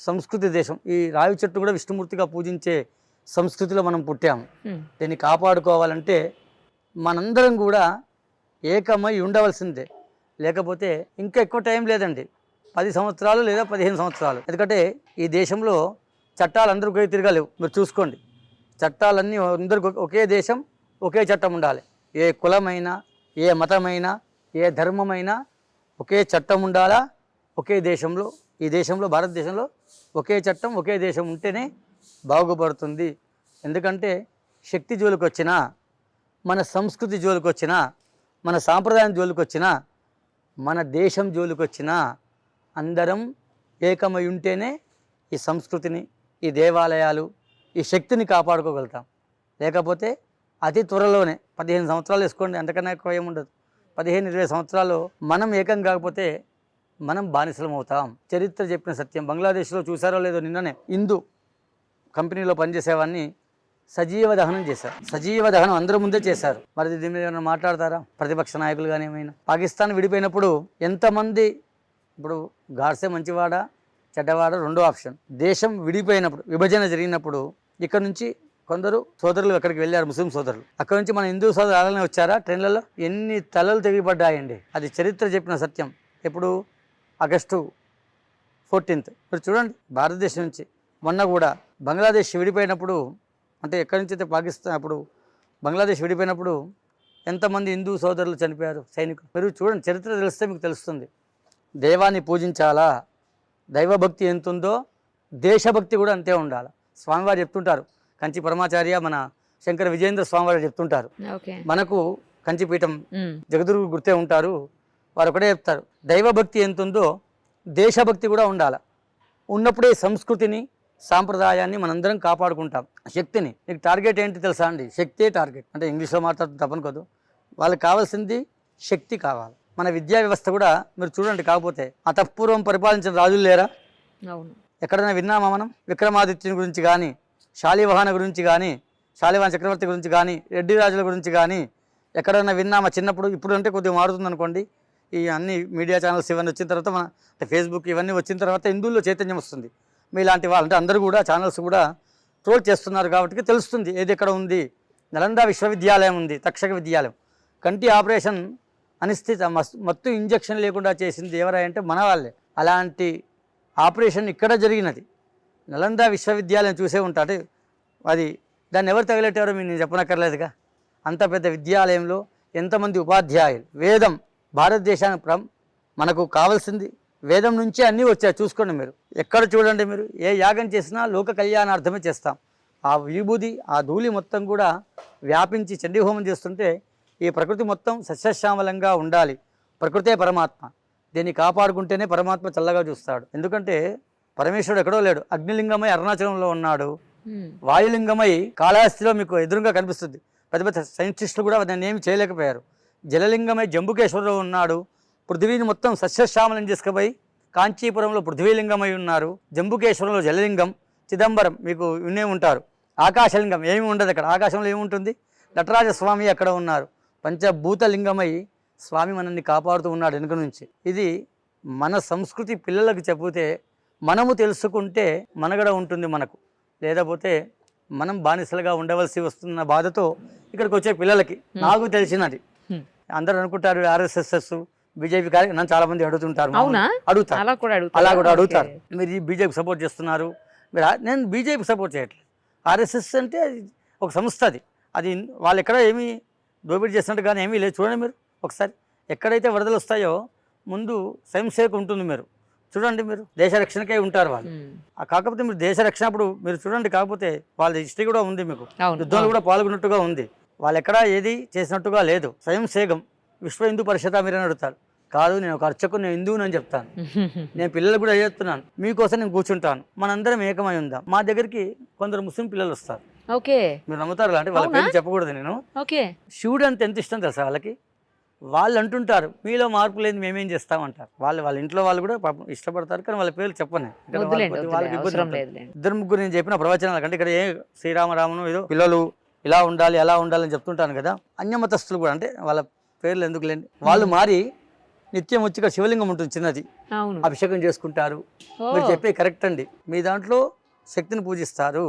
సంస్కృతి దేశం. ఈ రావి చెట్టు కూడా విష్ణుమూర్తిగా పూజించే సంస్కృతిలో మనం పుట్టాము. దీన్ని కాపాడుకోవాలంటే మనందరం కూడా ఏకమై ఉండవలసిందే. లేకపోతే ఇంకా ఎక్కువ టైం లేదండి, 10 సంవత్సరాలు లేదా 15 సంవత్సరాలు. ఎందుకంటే ఈ దేశంలో చట్టాలు అందరికీ తిరగలేవు. మీరు చూసుకోండి, చట్టాలన్నీ అందరికీ ఒకే దేశం, ఒకే చట్టం ఉండాలి. ఏ కులమైనా, ఏ మతమైనా, ఏ ధర్మమైనా ఒకే చట్టం ఉండాలా. ఒకే దేశంలో, ఈ దేశంలో భారతదేశంలో ఒకే చట్టం, ఒకే దేశం ఉంటేనే బాగుపడుతుంది. ఎందుకంటే శక్తి జోలికి వచ్చినా, మన సంస్కృతి జోలికి వచ్చినా, మన సాంప్రదాయం జోలికి వచ్చినా, మన దేశం జోలికి వచ్చినా అందరం ఏకమై ఉంటేనే ఈ సంస్కృతిని, ఈ దేవాలయాలు, ఈ శక్తిని కాపాడుకోగలుగుతాం. లేకపోతే అతి త్వరలోనే 15 సంవత్సరాలు వేసుకోండి, అంతకన్నా ఎక్కువ ఏముండదు, 15-20 సంవత్సరాలు మనం ఏకం కాకపోతే మనం బానిసలం అవుతాం. చరిత్ర చెప్పిన సత్యం. బంగ్లాదేశ్లో చూసారో లేదో, నిన్ననే హిందూ కంపెనీలో పనిచేసేవాడిని సజీవ దహనం చేశారు. సజీవ దహనం అందరి ముందే చేశారు. మరి దీని మీద ఏమైనా మాట్లాడతారా ప్రతిపక్ష నాయకులు కానీ? ఏమైనా పాకిస్తాన్ విడిపోయినప్పుడు ఎంతమంది, ఇప్పుడు గాడ్సే మంచివాడా చెడ్డవాడా రెండో ఆప్షన్. దేశం విడిపోయినప్పుడు, విభజన జరిగినప్పుడు ఇక్కడ నుంచి కొందరు సోదరులు అక్కడికి వెళ్ళారు, ముస్లిం సోదరులు. అక్కడ నుంచి మన హిందూ సోదరులు అలానే వచ్చారా ట్రైన్లలో? ఎన్ని తలలు తెగిపడ్డాయండి. అది చరిత్ర చెప్పిన సత్యం. ఎప్పుడు? August 14th. మీరు చూడండి, భారతదేశం నుంచి మొన్న కూడా బంగ్లాదేశ్ విడిపోయినప్పుడు, అంటే ఎక్కడి నుంచి అయితే పాకిస్తాన్, అప్పుడు బంగ్లాదేశ్ విడిపోయినప్పుడు ఎంతమంది హిందూ సోదరులు చనిపోయారు, సైనికులు. మీరు చూడండి, చరిత్ర తెలిస్తే మీకు తెలుస్తుంది. దైవాన్ని పూజించాలా, దైవభక్తి ఎంత ఉందో దేశభక్తి కూడా అంతే ఉండాలి. స్వామివారు చెప్తుంటారు, కంచి పరమాచార్య మన శంకర విజయేంద్ర స్వామివారు చెప్తుంటారు. మనకు కంచిపీఠం జగదుర్గు గుర్తే ఉంటారు, వారు ఒకటే చెప్తారు, దైవభక్తి ఎంత ఉందో దేశభక్తి కూడా ఉండాలి. ఉన్నప్పుడే సంస్కృతిని, సాంప్రదాయాన్ని మనందరం కాపాడుకుంటాం. శక్తిని, నీకు టార్గెట్ ఏంటి తెలుసా అండి? శక్తే టార్గెట్. అంటే ఇంగ్లీష్లో మాట్లాడుతూ తప్పనుకోదు, వాళ్ళకి కావాల్సింది శక్తి కావాలి. మన విద్యా వ్యవస్థ కూడా మీరు చూడండి, కాకపోతే అతఃపూర్వం పరిపాలించిన రాజులు లేరా? ఎక్కడైనా విన్నామా మనం? విక్రమాదిత్యుని గురించి కానీ, శాలివాహన గురించి కానీ, శాలివాహన చక్రవర్తి గురించి కానీ, రెడ్డి రాజుల గురించి కానీ ఎక్కడైనా విన్నామా చిన్నప్పుడు? ఇప్పుడు అంటే కొద్దిగా మారుతుంది అనుకోండి, ఈ అన్ని మీడియా ఛానల్స్ ఇవన్నీ వచ్చిన తర్వాత, మన ఫేస్బుక్ ఇవన్నీ వచ్చిన తర్వాత హిందువుల్లో చైతన్యం వస్తుంది. మీలాంటి వాళ్ళు అంటే అందరూ కూడా ఛానల్స్ కూడా ట్రోల్ చేస్తున్నారు కాబట్టి తెలుస్తుంది ఏది ఎక్కడ ఉంది. నలంద విశ్వవిద్యాలయం ఉంది, తక్షక విద్యాలయం. కంటి ఆపరేషన్ అనిస్థితి మత్తు ఇంజక్షన్ లేకుండా చేసింది ఎవరై అంటే మన వాళ్ళే. అలాంటి ఆపరేషన్ ఇక్కడ జరిగినది. నలంద విశ్వవిద్యాలయం చూసే ఉంటాడు. అది దాన్ని ఎవరు తగిలెట్టారో మీరు చెప్పనక్కర్లేదుగా. అంత పెద్ద విద్యాలయంలో ఎంతమంది ఉపాధ్యాయులు. వేదం భారతదేశానికి మనకు కావాల్సింది వేదం నుంచే అన్నీ వచ్చాయి. చూసుకోండి మీరు, ఎక్కడ చూడండి మీరు, ఏ యాగం చేసినా లోక కళ్యాణార్థమే చేస్తాం. ఆ విభూది, ఆ ధూళి మొత్తం కూడా వ్యాపించి చండీహోమం చేస్తుంటే ఈ ప్రకృతి మొత్తం సస్యశ్యామలంగా ఉండాలి. ప్రకృతే పరమాత్మ. దీన్ని కాపాడుకుంటేనే పరమాత్మ చల్లగా చూస్తాడు. ఎందుకంటే పరమేశ్వరుడు ఎక్కడో లేడు, అగ్నిలింగమై అరుణాచలంలో ఉన్నాడు, వాయులింగమై కాళహస్తిలో మీకు ఎదురుగా కనిపిస్తుంది. పెద్ద పెద్ద సైంటిస్టులు కూడా దాన్ని ఏమి చేయలేకపోయారు. జలలింగమై జంబుకేశ్వరంలో ఉన్నాడు. పృథ్వీని మొత్తం సస్యశ్యామలం చేసుకుపోయి కాంచీపురంలో పృథ్వీలింగమై ఉన్నారు. జంబుకేశ్వరంలో జలలింగం, చిదంబరం మీకు వినే ఉంటారు. ఆకాశలింగం ఏమి ఉండదు అక్కడ, ఆకాశంలో ఏముంటుంది? నటరాజస్వామి అక్కడ ఉన్నారు. పంచభూతలింగమై స్వామి మనల్ని కాపాడుతూ ఉన్నాడు వెనుక నుంచి. ఇది మన సంస్కృతి పిల్లలకు చెబితే మనము తెలుసుకుంటే మనగడ ఉంటుంది మనకు. లేకపోతే మనం బానిసలుగా ఉండవలసి వస్తున్న బాధతో ఇక్కడికి వచ్చే పిల్లలకి నాకు తెలిసినది అందరూ అనుకుంటారు ఆర్ఎస్ఎస్ బీజేపీ నన్ను చాలా మంది అడుగుతుంటారు, అవునా? అడుగుతారు, అలా కూడా అడుగుతారు, మీరు ఈ బీజేపీ సపోర్ట్ చేస్తున్నారు. మీరు నేను బీజేపీ సపోర్ట్ చేయట్లేదు. ఆర్ఎస్ఎస్ అంటే ఒక సంస్థ, అది వాళ్ళు ఎక్కడ ఏమీ దోపిడీ చేసినట్టు కానీ ఏమీ లేదు. చూడండి మీరు ఒకసారి, ఎక్కడైతే వరదలు వస్తాయో ముందు స్వయంసేవకు ఉంటుంది, మీరు చూడండి, మీరు దేశ రక్షణకే ఉంటారు వాళ్ళు. కాకపోతే మీరు దేశ రక్షణ అప్పుడు మీరు చూడండి, కాకపోతే వాళ్ళ హిస్టరీ కూడా ఉంది, మీకు యుద్ధంలో కూడా పాల్గొన్నట్టుగా ఉంది. వాళ్ళు ఎక్కడా ఏది చేసినట్టుగా లేదు. స్వయం సేగం విశ్వ హిందూ పరిషత్ మీరు అని అడుగుతారు. కాదు, నేను ఒక అర్చకుడు, నేను హిందువుని అని చెప్తాను. నేను పిల్లలు కూడా చెప్తున్నాను, మీకోసం నేను కూర్చుంటాను, మనందరం ఏకమై ఉందాం. మా దగ్గరికి కొందరు ముస్లిం పిల్లలు వస్తారు. ఓకే, మీరు నమ్ముతారు అంటే వాళ్ళ పేరు చెప్పకూడదు నేను. ఓకే, శివుడు అంటే ఎంత ఇష్టం తెలుసా వాళ్ళకి. వాళ్ళు అంటుంటారు, మీలో మార్పు లేదు, మేమేం చేస్తామంటారు. వాళ్ళ ఇంట్లో వాళ్ళు కూడా పాపం ఇష్టపడతారు, కానీ వాళ్ళ పేర్లు చెప్పను. ఇద్దరు ముగ్గురు నేను చెప్పిన ప్రవచనాల కంటే ఇక్కడ ఏ శ్రీరామరామును ఏదో పిల్లలు ఇలా ఉండాలి అలా ఉండాలని చెప్తుంటాను కదా. అన్యమతస్తులు కూడా అంటే వాళ్ళ పేర్లు ఎందుకు లేండి, వాళ్ళు మారి నిత్యం వచ్చి ఇక్కడ శివలింగం ఉంటుంది చిన్నది, అభిషేకం చేసుకుంటారు. మీరు చెప్పే కరెక్ట్ అండి. మీ దాంట్లో శక్తిని పూజిస్తారు,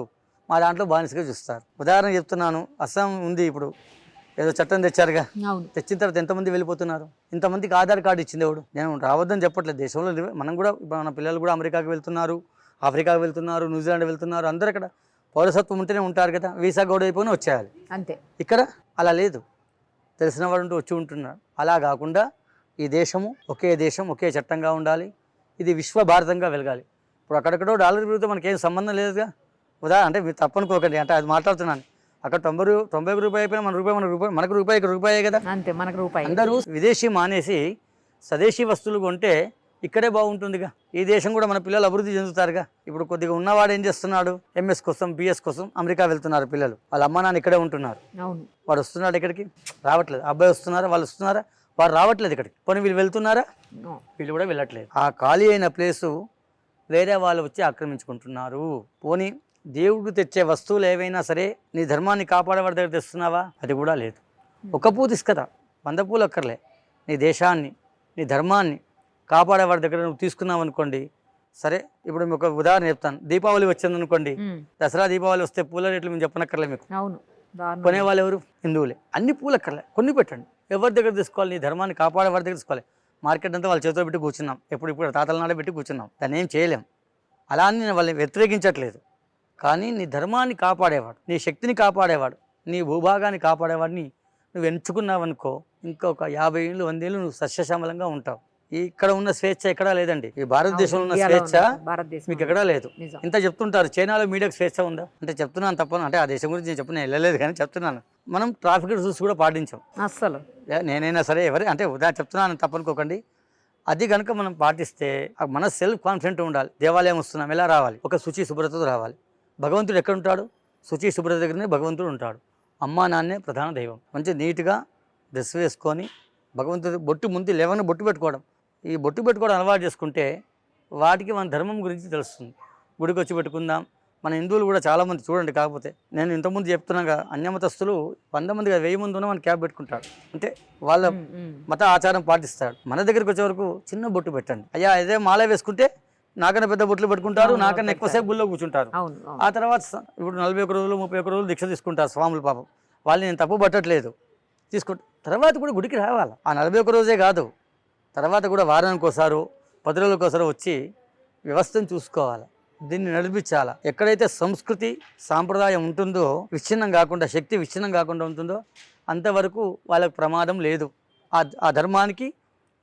మా దాంట్లో బానిసగా చూస్తారు. ఉదాహరణ చెప్తున్నాను, అస్సాం ఉంది ఇప్పుడు, ఏదో చట్టం తెచ్చారుగా, తెచ్చిన తర్వాత ఎంతమంది వెళ్ళిపోతున్నారు. ఇంతమందికి ఆధార్ కార్డు ఇచ్చింది ఎవడు? నేను రావద్దని చెప్పట్లేదు, దేశంలో మనం కూడా మన పిల్లలు కూడా అమెరికాకి వెళ్తున్నారు, ఆఫ్రికాకి వెళ్తున్నారు, న్యూజిలాండ్ వెళ్తున్నారు. అందరూ ఇక్కడ పౌరసత్వం ఉంటేనే ఉంటారు కదా, వీసా గౌడ్ అయిపోయినా వచ్చేయాలి అంతే. ఇక్కడ అలా లేదు, తెలిసిన వాడు వచ్చి ఉంటున్నారు. అలా కాకుండా ఈ దేశము ఒకే దేశం, ఒకే చట్టంగా ఉండాలి. ఇది విశ్వ భారతంగా వెలగాలి. ఇప్పుడు అక్కడెక్కడో డాలర్ విలువతో మనకేం సంబంధం లేదుగా. ఉదాహరణ అంటే మీరు తప్పనుకోకండి, అంటే అది మాట్లాడుతున్నాను. అక్కడ 90 రూపాయి అయిపోయినా మనకు రూపాయే కదా, అంతే. మనకు రూపాయి. అందరూ విదేశీ మానేసి స్వదేశీ వస్తువులు కొంటే ఇక్కడే బాగుంటుందిగా. ఈ దేశం కూడా మన పిల్లలు అభివృద్ధి చెందుతారుగా. ఇప్పుడు కొద్దిగా ఉన్నవాడు ఏం చేస్తున్నాడు, ఎంఎస్ కోసం బిఎస్ కోసం అమెరికా వెళ్తున్నారు పిల్లలు, వాళ్ళ అమ్మ నాన్న ఇక్కడే ఉంటున్నారు. వాడు వస్తున్నాడు ఇక్కడికి? రావట్లేదు. అబ్బాయి వస్తున్నారా, వాళ్ళు వస్తున్నారా? వారు రావట్లేదు ఇక్కడికి. పోనీ వీళ్ళు వెళ్తున్నారా? వీళ్ళు కూడా వెళ్ళట్లేదు. ఆ ఖాళీ అయిన ప్లేసు వేరే వాళ్ళు వచ్చి ఆక్రమించుకుంటున్నారు. పోనీ దేవుడు తెచ్చే వస్తువులు ఏవైనా సరే నీ ధర్మాన్ని కాపాడేవాడి దగ్గర తెస్తున్నావా? అది కూడా లేదు. ఒక పూ తీసుకదా, 100 పూలు అక్కర్లే. నీ దేశాన్ని, నీ ధర్మాన్ని కాపాడేవాడి దగ్గర నువ్వు తీసుకున్నావు అనుకోండి. సరే, ఇప్పుడు మీకు ఒక ఉదాహరణ చెప్తాను. దీపావళి వచ్చింది అనుకోండి, దసరా దీపావళి వస్తే పూల రేట్లు మేము చెప్పనక్కర్లే మీకు. కొనేవాళ్ళు ఎవరు? హిందువులే. అన్ని పూలు అక్కర్లే, కొన్ని పెట్టండి. ఎవరి దగ్గర తీసుకోవాలి? నీ ధర్మాన్ని కాపాడేవాడి దగ్గర తీసుకోవాలి. మార్కెట్ అంతా వాళ్ళ చేతిలో పెట్టి కూర్చున్నాం, ఇప్పుడు తాతల నాడే పెట్టి కూర్చున్నాం, దాన్ని ఏం చేయలేం. అలా అని నేను వాళ్ళని వ్యతిరేకించట్లేదు. కానీ నీ ధర్మాన్ని కాపాడేవాడు, నీ శక్తిని కాపాడేవాడు, నీ భూభాగాన్ని కాపాడేవాడిని నువ్వు ఎంచుకున్నావనుకో, ఇంకొక 50 ఏళ్ళు 100 ఏళ్ళు నువ్వు సస్యశ్యామలంగా ఉంటావు. ఇక్కడ ఉన్న స్వేచ్ఛ ఎక్కడా లేదండి. ఈ భారతదేశంలో ఉన్న స్వేచ్ఛ మీకు ఎక్కడా లేదు. ఇంత చెప్తుంటారు, చైనాలో మీడియాకు స్వేచ్ఛ ఉందా అంటే చెప్తున్నాను తప్పను. అంటే ఆ దేశం గురించి నేను చెప్పిన వెళ్ళలేదు, కానీ చెప్తున్నాను. మనం ట్రాఫిక్ రూల్స్ కూడా పాటించాం అస్సలు. నేనైనా సరే ఎవరి అంటే చెప్తున్నాను తప్పనుకోకండి. అది కనుక మనం పాటిస్తే మన సెల్ఫ్ కాన్ఫిడెంట్ ఉండాలి. దేవాలయం వస్తున్నాం, ఎలా రావాలి? ఒక శుచి శుభ్రతతో రావాలి. భగవంతుడు ఎక్కడ ఉంటాడు? శుచి శుభ్రత దగ్గరనే భగవంతుడు ఉంటాడు. అమ్మా నాన్నే ప్రధాన దైవం. మంచి నీట్గా డ్రెస్ వేసుకొని భగవంతుడు బొట్టు ముందు లేవని బొట్టు పెట్టుకోవడం, ఈ బొట్టు పెట్టుకోవడం అలవాటు చేసుకుంటే వాటికి మన ధర్మం గురించి తెలుస్తుంది. గుడికి వచ్చి పెట్టుకుందాం. మన హిందువులు కూడా చాలామంది చూడండి. కాకపోతే నేను ఇంతకుముందు చెప్తున్నాగా, అన్యమతస్తులు 100 మంది 1000 మంది ఉన్న మన క్యాబ్ పెట్టుకుంటాడు, అంటే వాళ్ళ మత ఆచారం పాటిస్తాడు. మన దగ్గరికి వచ్చే వరకు చిన్న బొట్టు పెట్టండి. అయ్యా అదే మాల వేసుకుంటే నాకన్నా పెద్ద బొట్లు పెట్టుకుంటారు, నాకన్నా ఎక్కువసేపు గుళ్ళో కూర్చుంటారు. ఆ తర్వాత ఇప్పుడు 41 రోజులు 31 రోజులు దీక్ష తీసుకుంటారు స్వాములు. పాపం వాళ్ళని నేను తప్పు పట్టట్లేదు, తీసుకుంటా. తర్వాత కూడా గుడికి రావాలి. ఆ 41 రోజే కాదు, తర్వాత కూడా వారానికి ఒకసారి 10 రోజులకు ఒకసారి వచ్చి వ్యవస్థను చూసుకోవాలి, దీన్ని నడిపించాలా. ఎక్కడైతే సంస్కృతి సాంప్రదాయం ఉంటుందో, విచ్ఛిన్నం కాకుండా, శక్తి విచ్ఛిన్నం కాకుండా ఉంటుందో, అంతవరకు వాళ్ళకు ప్రమాదం లేదు. ఆ ధర్మానికి,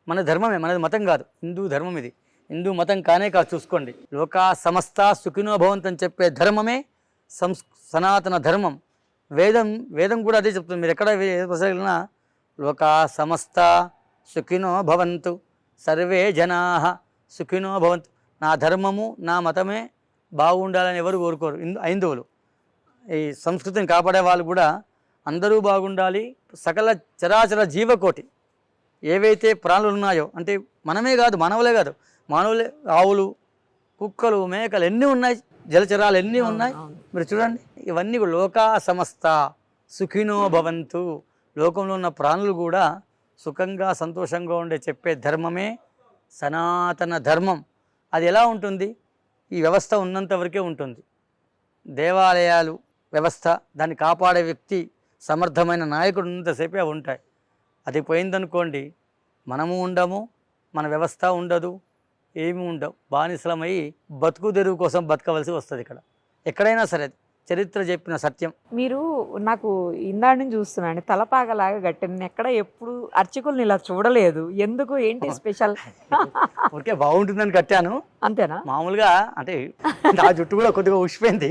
మన ధర్మమే, మనది మతం కాదు, హిందూ ధర్మం ఇది. హిందూ మతం కానే కాదు, చూసుకోండి. లోకా సమస్త సుఖినో భవంతని చెప్పే ధర్మమే సనాతన ధర్మం. వేదం కూడా అదే చెప్తుంది. మీరు ఎక్కడ వెళ్ళినా లోకా సమస్త సుఖినో భవంతు, సర్వే జనా సుఖినో భవంతు. నా ధర్మము, నా మతమే బాగుండాలని ఎవరు కోరుకోరు హైందువులు. ఈ సంస్కృతిని కాపాడే వాళ్ళు కూడా అందరూ బాగుండాలి. సకల చరాచర జీవకోటి ఏవైతే ప్రాణులు ఉన్నాయో, అంటే మనమే కాదు, మానవులే కాదు, మానవులే, ఆవులు, కుక్కలు, మేకలు ఎన్ని ఉన్నాయి, జలచరాలు ఎన్ని ఉన్నాయి, మీరు చూడండి. ఇవన్నీ లోకా సమస్త సుఖినో భవంతు. లోకంలో ఉన్న ప్రాణులు కూడా సుఖంగా సంతోషంగా ఉండే చెప్పే ధర్మమే సనాతన ధర్మం. అది ఎలా ఉంటుంది? ఈ వ్యవస్థ ఉన్నంత వరకే ఉంటుంది. దేవాలయాలు వ్యవస్థ, దాన్ని కాపాడే వ్యక్తి, సమర్థమైన నాయకుడు ఉన్నంతసేపే అవి ఉంటాయి. అది పోయిందనుకోండి, మనము ఉండము, మన వ్యవస్థ ఉండదు, ఏమి ఉండవు. బానిసలమై బతుకు తెరువు కోసం బతకవలసి వస్తుంది. ఇక్కడ ఎక్కడైనా సరే చరిత్ర చెప్పిన సత్యం. మీరు నాకు ఇందాడి నుంచి చూస్తున్నాను తలపాగలాగా గట్టాను. నేను ఎక్కడ ఎప్పుడు అర్చకుల్ని ఇలా చూడలేదు. ఎందుకు, ఏంటి స్పెషల్? ఓకే, బాగుంటుందని కట్టాను అంతేనా? మామూలుగా అంటే నా జుట్టు కూడా కొద్దిగా ఉసిపోయింది,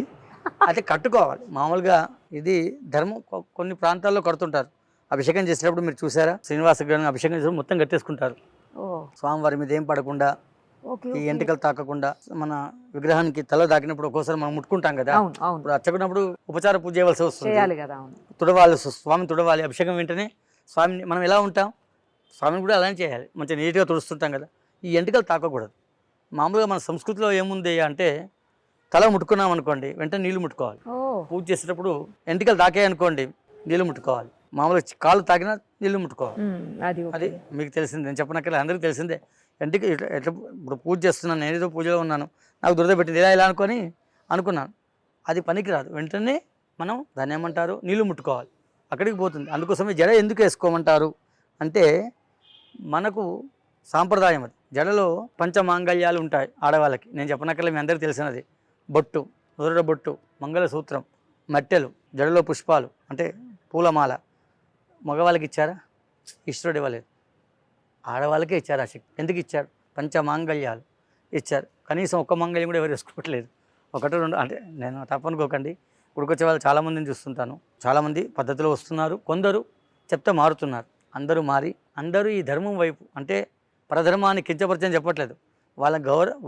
అయితే కట్టుకోవాలి. మామూలుగా ఇది ధర్మం. కొన్ని ప్రాంతాల్లో కడుతుంటారు. అభిషేకం చేసినప్పుడు మీరు చూసారా, శ్రీనివాస గారిని అభిషేకం చేసినప్పుడు మొత్తం కట్టేసుకుంటారు. స్వామివారి మీద ఏం పడకుండా, ఈ ఎంటికలు తాకకుండా. మన విగ్రహానికి తల తాకినప్పుడు ఒక్కోసారి మనం ముట్టుకుంటాం కదా, ఇప్పుడు అర్చకున్నప్పుడు ఉపచార పూజ చేయవలసి వస్తుంది, తుడవాలి, స్వామిని తుడవాలి. అభిషేకం వెంటనే స్వామిని మనం ఎలా ఉంటాం, స్వామిని కూడా అలానే చేయాలి, మంచిగా నీట్గా తుడుస్తుంటాం కదా. ఈ ఎంటికలు తాకకూడదు. మామూలుగా మన సంస్కృతిలో ఏముంది అంటే, తల ముట్టుకున్నాం అనుకోండి వెంటనే నీళ్లు ముట్టుకోవాలి. పూజ చేసేటప్పుడు ఎంటికలు తాకాయి అనుకోండి నీళ్లు ముట్టుకోవాలి. మామూలుగా కాళ్ళు తాకినా నీళ్లు ముట్టుకోవాలి. అది మీకు తెలిసిందే, నేను చెప్పనక్కర్లేదు, అందరికీ తెలిసిందే. ఎంటికి ఎట్లా ఇప్పుడు పూజ చేస్తున్నాను, నేను ఏదో పూజలో ఉన్నాను, నాకు దురద పెట్టింది ఇలా అనుకున్నాను, అది పనికిరాదు. వెంటనే మనం దాన్ని ఏమంటారు, నీళ్లు ముట్టుకోవాలి, అక్కడికి పోతుంది. అందుకోసమే జడ ఎందుకు వేసుకోమంటారు అంటే, మనకు సాంప్రదాయం అది. జడలో పంచమాంగళ్యాలు ఉంటాయి ఆడవాళ్ళకి, నేను చెప్పనక్కర్లేదు, మీ అందరికీ తెలిసినది. బొట్టు, నుదుట బొట్టు, మంగళసూత్రం, మట్టెలు, జడలో పుష్పాలు అంటే పూలమాల. మగవాళ్ళకి ఇచ్చారా? ఈశ్వరుడు ఇవ్వలేదు, ఆడవాళ్ళకే ఇచ్చారు ఆ శక్తి. ఎందుకు ఇచ్చారు? పంచమాంగళ్యాలు ఇచ్చారు. కనీసం ఒక్క మంగళ్యం కూడా ఎవరు వేసుకోవట్లేదు, ఒకటి రెండు. అంటే నేను తప్పనుకోకండి, గుడికొచ్చే వాళ్ళు చాలామందిని చూస్తుంటాను. చాలామంది పద్ధతిలో వస్తున్నారు, కొందరు చెప్తే మారుతున్నారు. అందరూ మారి, అందరూ ఈ ధర్మం వైపు, అంటే పరధర్మాన్ని కించపరచని చెప్పట్లేదు,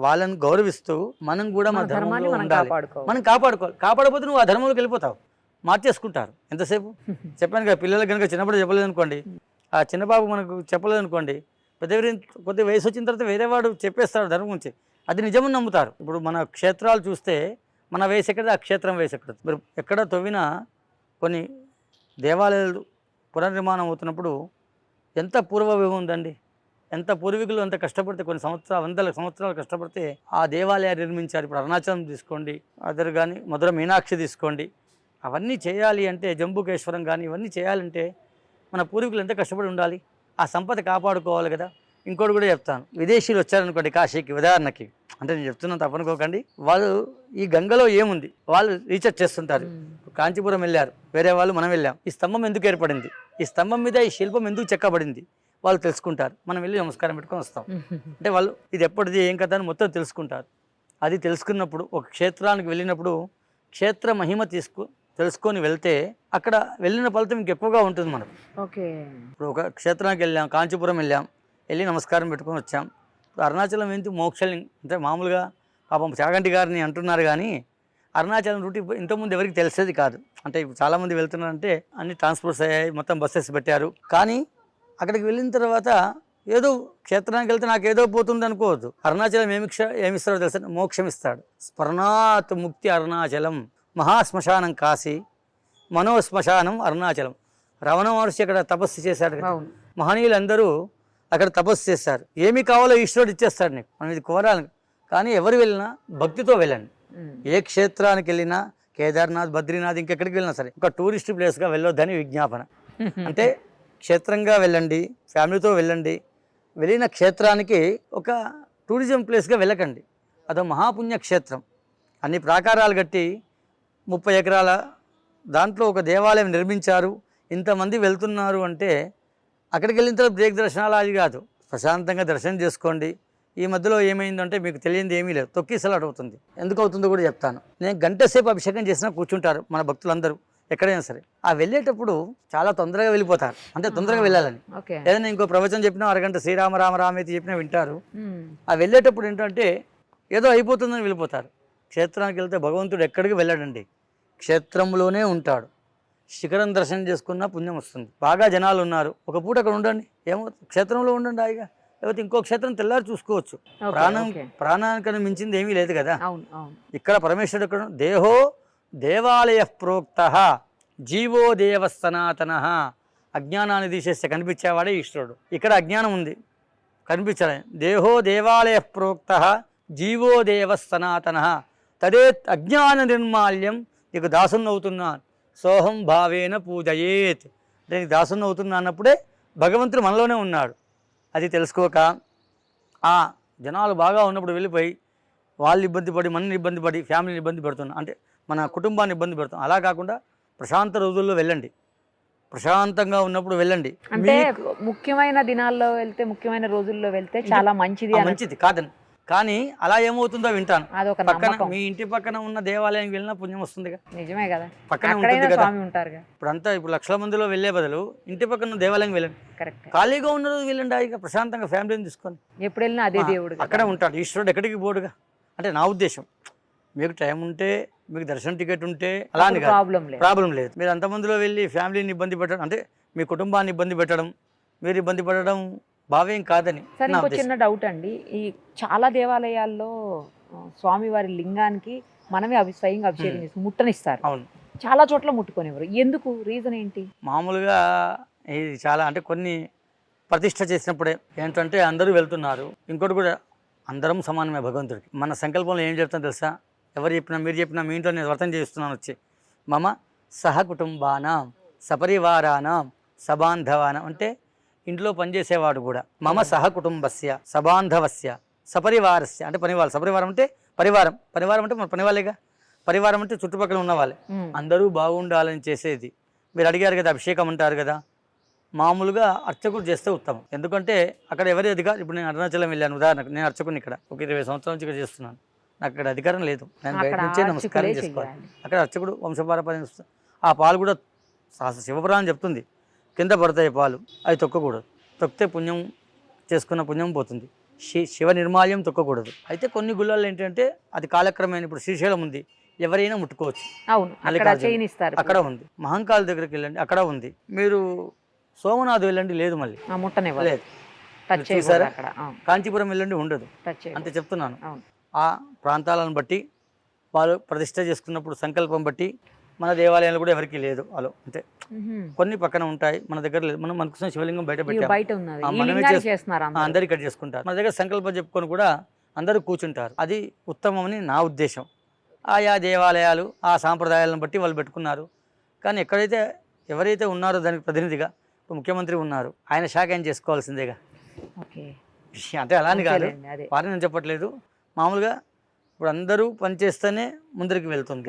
వాళ్ళని గౌరవిస్తూ మనం కూడా మన ధర్మంలో ఉండాలి, మనం కాపాడుకోవాలి. కాపాడకపోతే నువ్వు ఆ ధర్మంలోకి వెళ్ళిపోతావు, మార్చేసుకుంటారు. ఎంతసేపు చెప్పాను కదా, పిల్లలకి కనుక చిన్నప్పుడు చెప్పలేదు అనుకోండి, ఆ చిన్నబాబు మనకు చెప్పలేదు అనుకోండి, కొద్ది వయసు వచ్చిన తర్వాత వేరేవాడు చెప్పేస్తాడు ధర్మం గురించి, అది నిజమని నమ్ముతారు. ఇప్పుడు మన క్షేత్రాలు చూస్తే మన వయసు ఎక్కడిది, ఆ క్షేత్రం వయసు ఎక్కడది. మీరు ఎక్కడ తవ్వినా కొన్ని దేవాలయాలు పునర్నిర్మాణం అవుతున్నప్పుడు ఎంత పూర్వభావం ఉందండి, ఎంత పూర్వీకులు అంత కష్టపడితే, కొన్ని వందల సంవత్సరాలు కష్టపడితే ఆ దేవాలయాలు నిర్మించారు. ఇప్పుడు అరుణాచలం తీసుకోండి, అదర్ కానీ మధుర మీనాక్షి తీసుకోండి, అవన్నీ చేయాలి అంటే, జంబుకేశ్వరం కానీ ఇవన్నీ చేయాలంటే మన పూర్వీకులు ఎంత కష్టపడి ఉండాలి. ఆ సంపద కాపాడుకోవాలి కదా. ఇంకోటి కూడా చెప్తాను, విదేశీయులు వచ్చారనుకోండి కాశీకి ఉదాహరణకి, అంటే నేను చెప్తున్నాను తప్పనుకోకండి, వాళ్ళు ఈ గంగలో ఏముంది వాళ్ళు రీసెర్చ్ చేస్తుంటారు. కాంచీపురం వెళ్ళారు వేరే వాళ్ళు, మనం వెళ్ళాం, ఈ స్తంభం ఎందుకు ఏర్పడింది, ఈ స్తంభం మీద ఈ శిల్పం ఎందుకు చెక్కబడింది వాళ్ళు తెలుసుకుంటారు. మనం వెళ్ళి నమస్కారం పెట్టుకొని వస్తాం. అంటే వాళ్ళు ఇది ఎప్పటిది ఏం కదా అని మొత్తం తెలుసుకుంటారు. అది తెలుసుకున్నప్పుడు ఒక క్షేత్రానికి వెళ్ళినప్పుడు క్షేత్ర మహిమ తెలుసుకొని వెళ్తే అక్కడ వెళ్ళిన ఫలితం ఇంకెక్కువగా ఉంటుంది మనకు. ఓకే, ఇప్పుడు ఒక క్షేత్రానికి వెళ్ళాం, కాంచీపురం వెళ్ళి నమస్కారం పెట్టుకొని వచ్చాం. ఇప్పుడు అరుణాచలం ఏంటి మోక్షలింగ్ అంటే, మామూలుగా పాపం చాగంటి గారిని అంటున్నారు కానీ అరుణాచలం రూట్ ఇంతకుముందు ఎవరికి తెలిసేది కాదు. అంటే ఇప్పుడు చాలామంది వెళ్తున్నారంటే అన్ని ట్రాన్స్పోర్ట్స్ అయ్యాయి, మొత్తం బస్సెస్ పెట్టారు. కానీ అక్కడికి వెళ్ళిన తర్వాత ఏదో క్షేత్రానికి వెళ్తే నాకు ఏదో పోతుంది అనుకోవద్దు. అరుణాచలం ఏమిస్తాడో తెలుసా? మోక్షం ఇస్తాడు. స్మరణాత్ ముక్తి అరుణాచలం, మహాశ్మశానం కాశీ, మనోశ్మశానం అరుణాచలం. రమణ మహర్షి అక్కడ తపస్సు చేశాడు కదా, మహనీయులందరూ అక్కడ తపస్సు చేశారు. ఏమి కావాలో ఈశ్వరుడు ఇచ్చేస్తాడు నీకు, మనం ఇది కోరాలి. కానీ ఎవరు వెళ్ళినా భక్తితో వెళ్ళండి. ఏ క్షేత్రానికి వెళ్ళినా, కేదార్నాథ్, బద్రీనాథ్, ఇంకెక్కడికి వెళ్ళినా సరే ఒక టూరిస్ట్ ప్లేస్గా వెళ్ళొద్దని విజ్ఞాపన. అంటే క్షేత్రంగా వెళ్ళండి, ఫ్యామిలీతో వెళ్ళండి. వెళ్ళిన క్షేత్రానికి ఒక టూరిజం ప్లేస్గా వెళ్ళకండి. అదో మహాపుణ్య క్షేత్రం. అన్ని ప్రాకారాలు కట్టి 30 ఎకరాల దాంట్లో ఒక దేవాలయం నిర్మించారు, ఇంతమంది వెళ్తున్నారు అంటే అక్కడికి వెళ్ళిన తర్వాత బ్రేక్ దర్శనాలు అది కాదు, ప్రశాంతంగా దర్శనం చేసుకోండి. ఈ మధ్యలో ఏమైందంటే మీకు తెలియంది ఏమీ లేదు, తొక్కిసలాట అవుతుంది. ఎందుకు అవుతుందో కూడా చెప్తాను. నేను గంట సేపు అభిషేకం చేసినా కూర్చుంటారు మన భక్తులందరూ ఎక్కడైనా సరే. ఆ వెళ్ళేటప్పుడు చాలా తొందరగా వెళ్ళిపోతారు, అంటే తొందరగా వెళ్ళాలని. ఏదైనా ఇంకో ప్రవచనం చెప్పినా అరగంట శ్రీరామ రామ రామేతి చెప్పినా వింటారు. ఆ వెళ్ళేటప్పుడు ఏంటంటే ఏదో అయిపోతుందని వెళ్ళిపోతారు. క్షేత్రానికి వెళ్తే భగవంతుడు ఎక్కడికి వెళ్ళాడండి, క్షేత్రంలోనే ఉంటాడు. శిఖరం దర్శనం చేసుకున్న పుణ్యం వస్తుంది. బాగా జనాలు ఉన్నారు, ఒక పూట అక్కడ ఉండండి, ఏమో క్షేత్రంలో ఉండండి హాయిగా. లేకపోతే ఇంకో క్షేత్రం తెల్లారి చూసుకోవచ్చు. ప్రాణానికన్నా మించింది ఏమీ లేదు కదా. ఇక్కడ పరమేశ్వరుడు ఎక్కడ, దేహో దేవాలయ ప్రోక్త జీవో దేవ సనాతన. అజ్ఞానాన్ని తీసేస్తే కనిపించేవాడే ఈశ్వరుడు. ఇక్కడ అజ్ఞానం ఉంది, కనిపించాలి. దేహో దేవాలయ ప్రోక్త జీవో దేవ సనాతన తదే అజ్ఞాన నిర్మాల్యం నీకు దాసుని అవుతున్నా, సోహం భావేన పూజయేత్ అంటే నీకు దాసుని అవుతున్నా అన్నప్పుడే భగవంతుడు మనలోనే ఉన్నాడు. అది తెలుసుకోక ఆ జనాలు బాగా ఉన్నప్పుడు వెళ్ళిపోయి వాళ్ళు ఇబ్బంది పడి, మనని ఇబ్బంది పడి, ఫ్యామిలీని ఇబ్బంది పెడుతున్నాం, అంటే మన కుటుంబాన్ని ఇబ్బంది పెడుతున్నాం. అలా కాకుండా ప్రశాంత రోజుల్లో వెళ్ళండి, ప్రశాంతంగా ఉన్నప్పుడు వెళ్ళండి. అంటే ముఖ్యమైన దినాల్లో వెళ్తే, ముఖ్యమైన రోజుల్లో వెళ్తే చాలా మంచిది అని. మంచిది కాదని, కానీ అలా ఏమవుతుందో వింటాను. అదొక పక్కన నమ్మకం. మీ ఇంటి పక్కన ఉన్న దేవాలయానికి వెళ్ళినా పుణ్యం వస్తుందిగా. నిజమే కదా, పక్కనే అక్కడైనా ఉంటుంది కదా. స్వామి ఉంటారుగా. ఇప్పుడు లక్షల మందిలో వెళ్ళే బదులు ఇంటి పక్కన ఉన్న దేవాలయం వెళ్ళండి. కరెక్ట్. ఖాళీగా ఉన్న రోజు వెళ్ళండి, ఇక ప్రశాంతంగా ఫ్యామిలీని తీసుకొని. ఎప్పుడు వెళ్ళినా అదే దేవుడు కదా. అక్కడే ఉంటాడు ఈశ్వరుడు, ఎక్కడికి పోడుగా. అంటే నా ఉద్దేశం, మీకు టైం ఉంటే, మీకు దర్శనం టికెట్ ఉంటే అలా అని కాదు, ప్రాబ్లం లేదు. ప్రాబ్లం లేదు. మీరు అంతమందిలో వెళ్ళి ఫ్యామిలీని ఇబ్బంది పెట్టడం, అంటే మీ కుటుంబాన్ని ఇబ్బంది పెట్టడం, మీరు ఇబ్బంది పడడం భావ్యం కాదని సరే, నా ఇంకో ఉద్దేశం. చిన్న డౌట్ అండి. ఈ చాలా దేవాలయాల్లో స్వామివారి లింగానికి మనమే స్వయంగా అభిషేకం చేసి ముట్టనిస్తారు. అవును, చాలా చోట్ల ముట్టుకునేవారు. ఎందుకు? రీజన్ ఏంటి? మామూలుగా ఇది చాలా, అంటే కొన్ని ప్రతిష్ట చేసినప్పుడే ఏంటంటే అందరూ వెళ్తున్నారు. ఇంకోటి కూడా, అందరం సమానమే భగవంతుడికి. మన సంకల్పంలో ఏం చెప్తాను తెలుసా? ఎవరు చెప్పినా, మీరు చెప్పినా, మీ ఇంట్లో నేను వ్రతం చేస్తున్నాను వచ్చి, మమ సహకుటుంబానాం సపరివారానాం సబాంధవానాం, అంటే ఇంట్లో పనిచేసేవాడు కూడా మమ సహకుటుంబస్య సబాంధవస్య సపరివారస్య, అంటే పనివాళ్ళు. సపరివారం అంటే పరివారం, పరివారం అంటే మన పనివాళ్ళేగా. పరివారం అంటే చుట్టుపక్కల ఉన్న వాళ్ళే. అందరూ బాగుండాలని చేసేది. మీరు అడిగారు కదా, అభిషేకం అంటారు కదా, మామూలుగా అర్చకుడు చేస్తే ఉత్తమం. ఎందుకంటే అక్కడ ఎవరి అధికారం, ఇప్పుడు నేను అరుణాచలం వెళ్ళాను ఉదాహరణకు, నేను అర్చకుని ఇక్కడ ఒక 20 సంవత్సరాల నుంచి ఇక్కడ చేస్తున్నాను. నాకు ఇక్కడ అధికారం లేదు, నేను బయట నుంచే నమస్కారం చేసుకోవాలి. అక్కడ అర్చకుడు వంశపారపర్యం, ఆ పాలు కూడా శివపురాణం చెప్తుంది, కింద పడతాయి పాలు, అవి తొక్కకూడదు. తొక్కితే పుణ్యం, చేసుకున్న పుణ్యం పోతుంది. శివ నిర్మాల్యం తొక్కకూడదు. అయితే కొన్ని గుళ్ళల్లో ఏంటంటే అది కాలక్రమేణా, ఇప్పుడు శ్రీశైలం ఉంది, ఎవరైనా ముట్టుకోవచ్చు. అవును, అక్కడ ఉంది. మహంకాళ దగ్గరికి వెళ్ళండి, అక్కడ ఉంది. మీరు సోమనాథ్ వెళ్ళండి, లేదు, మళ్ళీ లేదు. చూసారా? కాంచీపురం వెళ్ళండి, ఉండదు. అంతే చెప్తున్నాను. ఆ ప్రాంతాలను బట్టి వాళ్ళు ప్రతిష్ట చేసుకున్నప్పుడు సంకల్పం బట్టి, మన దేవాలయాలు కూడా ఎవరికి లేదు అలో, అంటే కొన్ని పక్కన ఉంటాయి, మన దగ్గర లేదు. మనం మనకు శివలింగం బయట పెట్టాము, అందరు ఇక్కడ చేసుకుంటారు. మన దగ్గర సంకల్పం చెప్పుకొని కూడా అందరూ కూర్చుంటారు. అది ఉత్తమమని నా ఉద్దేశం. ఆయా దేవాలయాలు ఆ సాంప్రదాయాలను బట్టి వాళ్ళు పెట్టుకున్నారు. కానీ ఎక్కడైతే ఎవరైతే ఉన్నారో దానికి ప్రతినిధిగా ముఖ్యమంత్రి ఉన్నారు, ఆయన శాఖ ఏం చేసుకోవాల్సిందేగా. అంటే అలా అని కాదు, వారిని నేను చెప్పట్లేదు. మామూలుగా ఇప్పుడు అందరూ పనిచేస్తేనే ముందరికి వెళ్తుంది.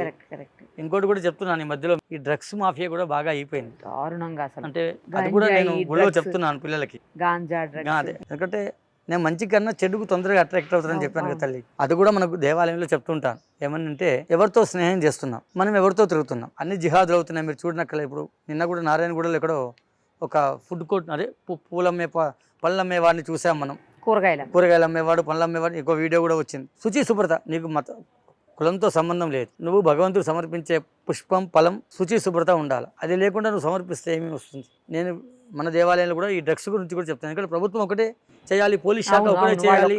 ఇంకోటి కూడా చెప్తున్నాను, ఈ మధ్యలో ఈ డ్రగ్స్ మాఫియా కూడా బాగా అయిపోయింది దారుణంగా. అంటే అది కూడా నేను గుళ్ళో చెప్తున్నాను పిల్లలకి. అదే, ఎందుకంటే నేను మంచి కన్నా చెడుకు తొందరగా అట్రాక్ట్ అవుతానని చెప్పాను కదా తల్లి. అది కూడా మనకు దేవాలయంలో చెప్తుంటాను. ఏమనంటే, ఎవరితో స్నేహం చేస్తున్నాం, మనం ఎవరితో తిరుగుతున్నాం, అన్ని జిహాదులు అవుతున్నాయి. మీరు చూడనక్కలే, ఇప్పుడు నిన్న కూడా నారాయణగూడలో ఎక్కడో ఒక ఫుడ్ కోర్ట్, అదే పూలమ్మే పళ్ళమ్మే వాడిని చూసాం మనం. కూరగాయలు అమ్మేవాడు, పళ్ళు అమ్మేవాడు. ఇంకో వీడియో కూడా వచ్చింది. శుచి శుభ్రత, నీకు కులంతో సంబంధం లేదు. నువ్వు భగవంతుడు సమర్పించే పుష్పం, ఫలం, శుచి శుభ్రత ఉండాలి. అది లేకుండా నువ్వు సమర్పిస్తే ఏమీ వస్తుంది. నేను మన దేవాలయంలో కూడా ఈ డ్రగ్స్ గురించి కూడా చెప్తాను. ఇక్కడ ప్రభుత్వం ఒకటే చేయాలి, పోలీస్ శాఖ ఒకటే చేయాలి,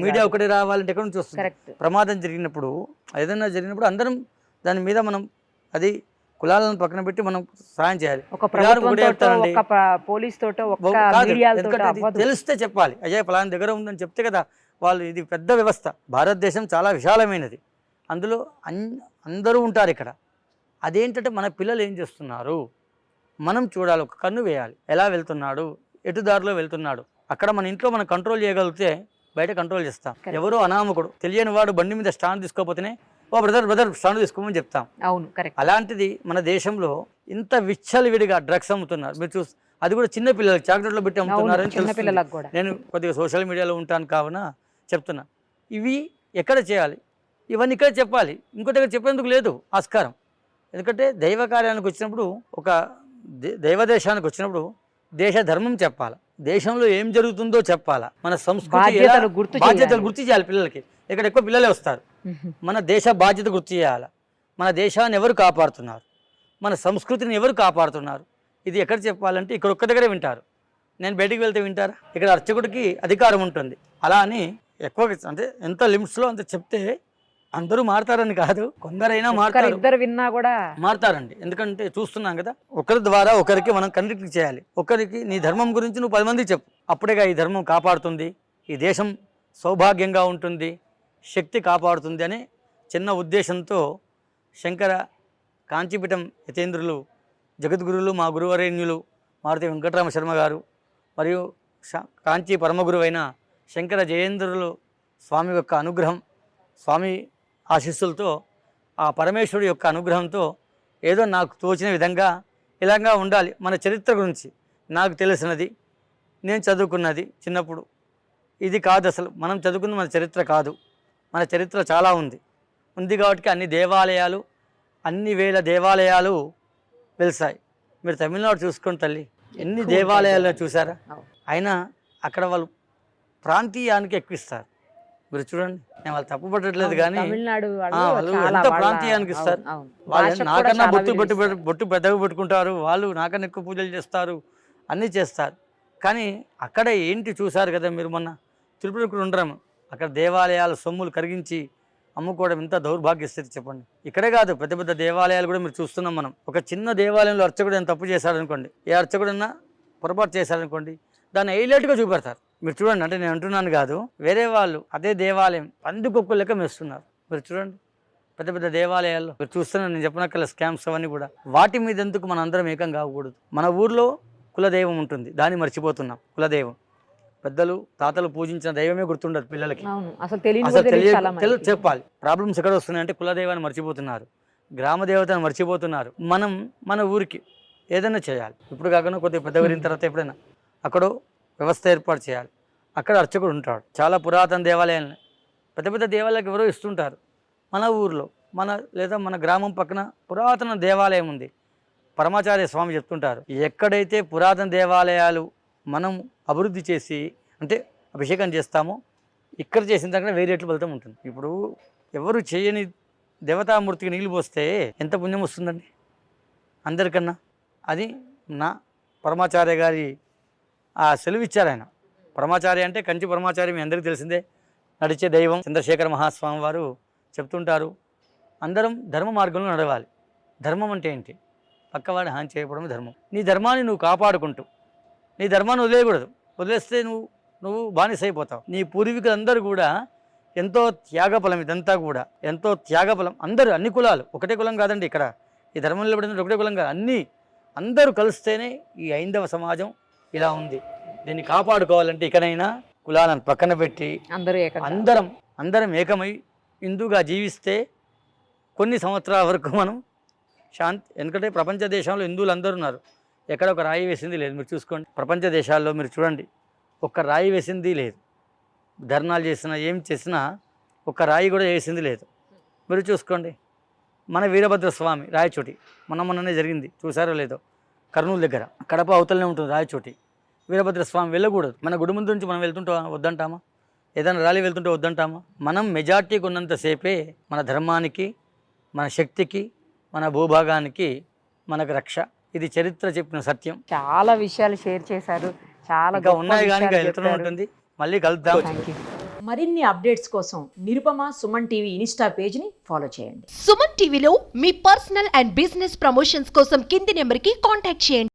మీడియా ఒకటే రావాలంటే ఎక్కడ నుంచి వస్తుంది? ప్రమాదం జరిగినప్పుడు, ఏదైనా జరిగినప్పుడు అందరం దాని మీద మనం, అది కులాలను పక్కన పెట్టి మనం సాయం చేయాలి. తెలిస్తే చెప్పాలి, అయ్యా పలానా దగ్గర ఉందని చెప్తే కదా వాళ్ళు. ఇది పెద్ద వ్యవస్థ, భారతదేశం చాలా విశాలమైనది, అందులో అందరూ ఉంటారు ఇక్కడ. అదేంటంటే మన పిల్లలు ఏం చేస్తున్నారు మనం చూడాలి, ఒక కన్ను వేయాలి. ఎలా వెళ్తున్నాడు, ఎటు దారిలో వెళ్తున్నాడు, అక్కడ మన ఇంట్లో మనం కంట్రోల్ చేయగలిగితే బయట కంట్రోల్ చేస్తాం. ఎవరో అనామకుడు, తెలియని వాడు బండి మీద స్టాండ్ తీసుకోకపోతేనే, ఓ బ్రదర్ స్టాండ్ తీసుకోమని చెప్తాం. అవును, కరెక్ట్. అలాంటిది మన దేశంలో ఇంత విచ్చలవిడిగా డ్రగ్స్ అమ్ముతున్నారు. మీరు చూసి, అది కూడా చిన్న పిల్లలకి చాక్లెట్లో పెట్టి అమ్ముతున్నారని తెలుస్తుంది. నేను కొద్దిగా సోషల్ మీడియాలో ఉంటాను కావున చెప్తున్నా. ఇవి ఎక్కడ చేయాలి, ఇవన్నీ ఇక్కడ చెప్పాలి, ఇంకో దగ్గర చెప్పేందుకు లేదు ఆస్కారం. ఎందుకంటే దైవ కార్యానికి వచ్చినప్పుడు, ఒక దైవదేశానికి వచ్చినప్పుడు దేశ ధర్మం చెప్పాలి, దేశంలో ఏం జరుగుతుందో చెప్పాలా, మన సంస్కృతి బాధ్యతలు గుర్తు చేయాలి పిల్లలకి. ఇక్కడ ఎక్కువ పిల్లలే వస్తారు. మన దేశ బాధ్యత గుర్తు చేయాలి. మన దేశాన్ని ఎవరు కాపాడుతున్నారు, మన సంస్కృతిని ఎవరు కాపాడుతున్నారు, ఇది ఎక్కడ చెప్పాలంటే ఇక్కడ ఒక్క దగ్గరే వింటారు. నేను బయటికి వెళ్తే వింటారా? ఇక్కడ అర్చకుడికి అధికారం ఉంటుంది. అలా అని ఎక్కువ, అంటే ఎంత లిమిట్స్లో అంత చెప్తే అందరూ మారుతారని కాదు, కొందరైనా మారుతారు, ఇద్దరు విన్నా కూడా మారుతారండి. ఎందుకంటే చూస్తున్నాం కదా, ఒకరి ద్వారా ఒకరికి మనం కండక్ట్ చేయాలి. ఒకరికి నీ ధర్మం గురించి నువ్వు 10 మందికి చెప్పు, అప్పుడేగా ఈ ధర్మం కాపాడుతుంది, ఈ దేశం సౌభాగ్యంగా ఉంటుంది, శక్తి కాపాడుతుంది అనే చిన్న ఉద్దేశంతో శంకర కాంచీపీఠం యతేంద్రులు జగద్గురువులు మా గురువరేణ్యులు మారుతి వెంకటరామ శర్మ గారు మరియు కాంచీ పరమగురువైన శంకర జయేంద్రులు స్వామి యొక్క అనుగ్రహం, స్వామి ఆశీస్సులతో, ఆ పరమేశ్వరుడు యొక్క అనుగ్రహంతో ఏదో నాకు తోచిన విధంగా ఇలాగా ఉండాలి. మన చరిత్ర గురించి నాకు తెలిసినది, నేను చదువుకున్నది చిన్నప్పుడు ఇది కాదు. అసలు మనం చదువుకున్న మన చరిత్ర కాదు, మన చరిత్ర చాలా ఉంది కాబట్టి అన్ని దేవాలయాలు, అన్ని వేల దేవాలయాలు వెలిసాయి. మీరు తమిళనాడు చూసుకోండి తల్లి, ఎన్ని దేవాలయాలు చూసారా? అయినా అక్కడ వాళ్ళు ప్రాంతీయానికి ఎక్కువిస్తారు. మీరు చూడండి, నేను వాళ్ళు తప్పు పట్టట్లేదు కానీ వాళ్ళు ఎంత ప్రాంతీయానికి ఇస్తారు. వాళ్ళు నాకన్నా బొట్టు పెద్దగా పెట్టుకుంటారు, వాళ్ళు నాకన్నా ఎక్కువ పూజలు చేస్తారు, అన్నీ చేస్తారు. కానీ అక్కడ ఏంటి చూసారు కదా మీరు, మొన్న తిరుపతి ఉండరాము, అక్కడ దేవాలయాల సొమ్ములు కరిగించి అమ్ముకోవడం ఎంత దౌర్భాగ్య స్థితి చెప్పండి. ఇక్కడే కాదు, పెద్ద పెద్ద దేవాలయాలు కూడా మీరు చూస్తున్నాం మనం. ఒక చిన్న దేవాలయంలో అర్చకుడు ఎంత తప్పు చేశాడనుకోండి, ఏ అర్చకుడన్నా పొరపాటు చేశాడనుకోండి, దాన్ని హైలైట్గా చూపెడతారు. మీరు చూడండి, అంటే నేను అంటున్నాను కాదు, వేరే వాళ్ళు అదే దేవాలయం పందికొక్కు లెక్క మెస్తున్నారు. మీరు చూడండి, పెద్ద పెద్ద దేవాలయాల్లో మీరు చూస్తున్నారు, నేను చెప్పినక్కల స్కామ్స్ అవన్నీ కూడా. వాటి మీద ఎందుకు మన అందరం ఏకం కాకూడదు? మన ఊర్లో కులదైవం ఉంటుంది, దాన్ని మర్చిపోతున్నాం. కులదైవం పెద్దలు తాతలు పూజించిన దైవమే గుర్తుండదు పిల్లలకి. అసలు తెలియదు చెప్పాలి. ప్రాబ్లమ్స్ ఎక్కడ వస్తున్నాయంటే కులదైవాన్ని మర్చిపోతున్నారు, గ్రామ దేవతను మర్చిపోతున్నారు. మనం మన ఊరికి ఏదైనా చేయాలి. ఇప్పుడు కాకుండా కొద్దిగా పెద్ద పెరిగిన తర్వాత ఎప్పుడైనా అక్కడో వ్యవస్థ ఏర్పాటు చేయాలి. అక్కడ అర్చకుడు ఉంటాడు. చాలా పురాతన దేవాలయాలని, పెద్ద పెద్ద దేవాలయాలకు ఎవరో ఇస్తుంటారు. మన ఊర్లో లేదా మన గ్రామం పక్కన పురాతన దేవాలయం ఉంది. పరమాచార్య స్వామి చెప్తుంటారు, ఎక్కడైతే పురాతన దేవాలయాలు మనం అభివృద్ధి చేసి అంటే అభిషేకం చేస్తామో, ఇక్కడ చేసిన దగ్గర వేరే రేట్లు ఫలితం ఉంటుంది. ఇప్పుడు ఎవరు చేయని దేవతామూర్తికి నీళ్ళు పోస్తే ఎంత పుణ్యం వస్తుందండి అందరికన్నా. అది నా పరమాచార్య గారి ఆ సెలవు ఇచ్చారు ఆయన. పరమాచార్య అంటే కంచి పరమాచార్య మీ అందరికీ తెలిసిందే, నడిచే దైవం. చంద్రశేఖర మహాస్వామి వారు చెప్తుంటారు, అందరం ధర్మ మార్గంలో నడవాలి. ధర్మం అంటే ఏంటి? పక్కవాడిని హాని చేయకపోవడం ధర్మం. నీ ధర్మాన్ని నువ్వు కాపాడుకుంటూ, నీ ధర్మాన్ని వదిలేయకూడదు. వదిలేస్తే నువ్వు బానిసైపోతావు. నీ పూర్వీకులందరూ కూడా ఎంతో త్యాగఫలం, ఇదంతా కూడా ఎంతో త్యాగఫలం. అందరూ, అన్ని కులాలు, ఒకటే కులం కాదండి ఇక్కడ. ఈ ధర్మంలో నిలబడింది ఒకటే కులం కాదు, అందరూ కలిస్తేనే ఈ హైందవ సమాజం ఇలా ఉంది. దీన్ని కాపాడుకోవాలంటే ఇకనైనా కులాలను పక్కన పెట్టి అందరం ఏకమై హిందూగా జీవిస్తే కొన్ని సంవత్సరాల వరకు మనం శాంతి. ఎందుకంటే ప్రపంచ దేశంలో హిందువులు అందరూ ఉన్నారు, ఎక్కడ ఒక రాయి వేసింది లేదు. మీరు చూసుకోండి, ప్రపంచ దేశాల్లో మీరు చూడండి, ఒక్క రాయి వేసింది లేదు. ధర్నాలు చేసినా ఏం చేసినా ఒక్క రాయి కూడా వేసింది లేదు. మీరు చూసుకోండి, మన వీరభద్ర స్వామి రాయచోటి మొన్ననే జరిగింది, చూసారో లేదో, కర్నూలు దగ్గర. కడప అవతలనే ఉంటుంది రాయచోటి. వీరభద్ర స్వామి వెళ్ళకూడదు. మన గుడి ముందు నుంచి మనం వద్దంటామా? ఏదైనా ర్యాలీ వెళ్తుంటే వద్దంటామా? మనం మెజార్టీకి ఉన్నంతసేపే మన ధర్మానికి, మన శక్తికి, మన భూభాగానికి మనకు రక్ష. ఇది చరిత్ర చెప్పిన సత్యం. చాలా విషయాలు షేర్ చేశారు, చాలా ఉన్నాయి కానీ వెళ్తూనే ఉంటుంది. మళ్ళీ కలుద్దాం. మరిన్ని అప్డేట్స్ కోసం నిరుపమ సుమన్ టీవీ ఇన్స్టా పేజ్ని ఫాలో చేయండి. సుమన్ టీవీలో మీ పర్సనల్ అండ్ బిజినెస్ ప్రమోషన్స్ కోసం కింది నెంబర్కి కాంటాక్ట్ చేయండి.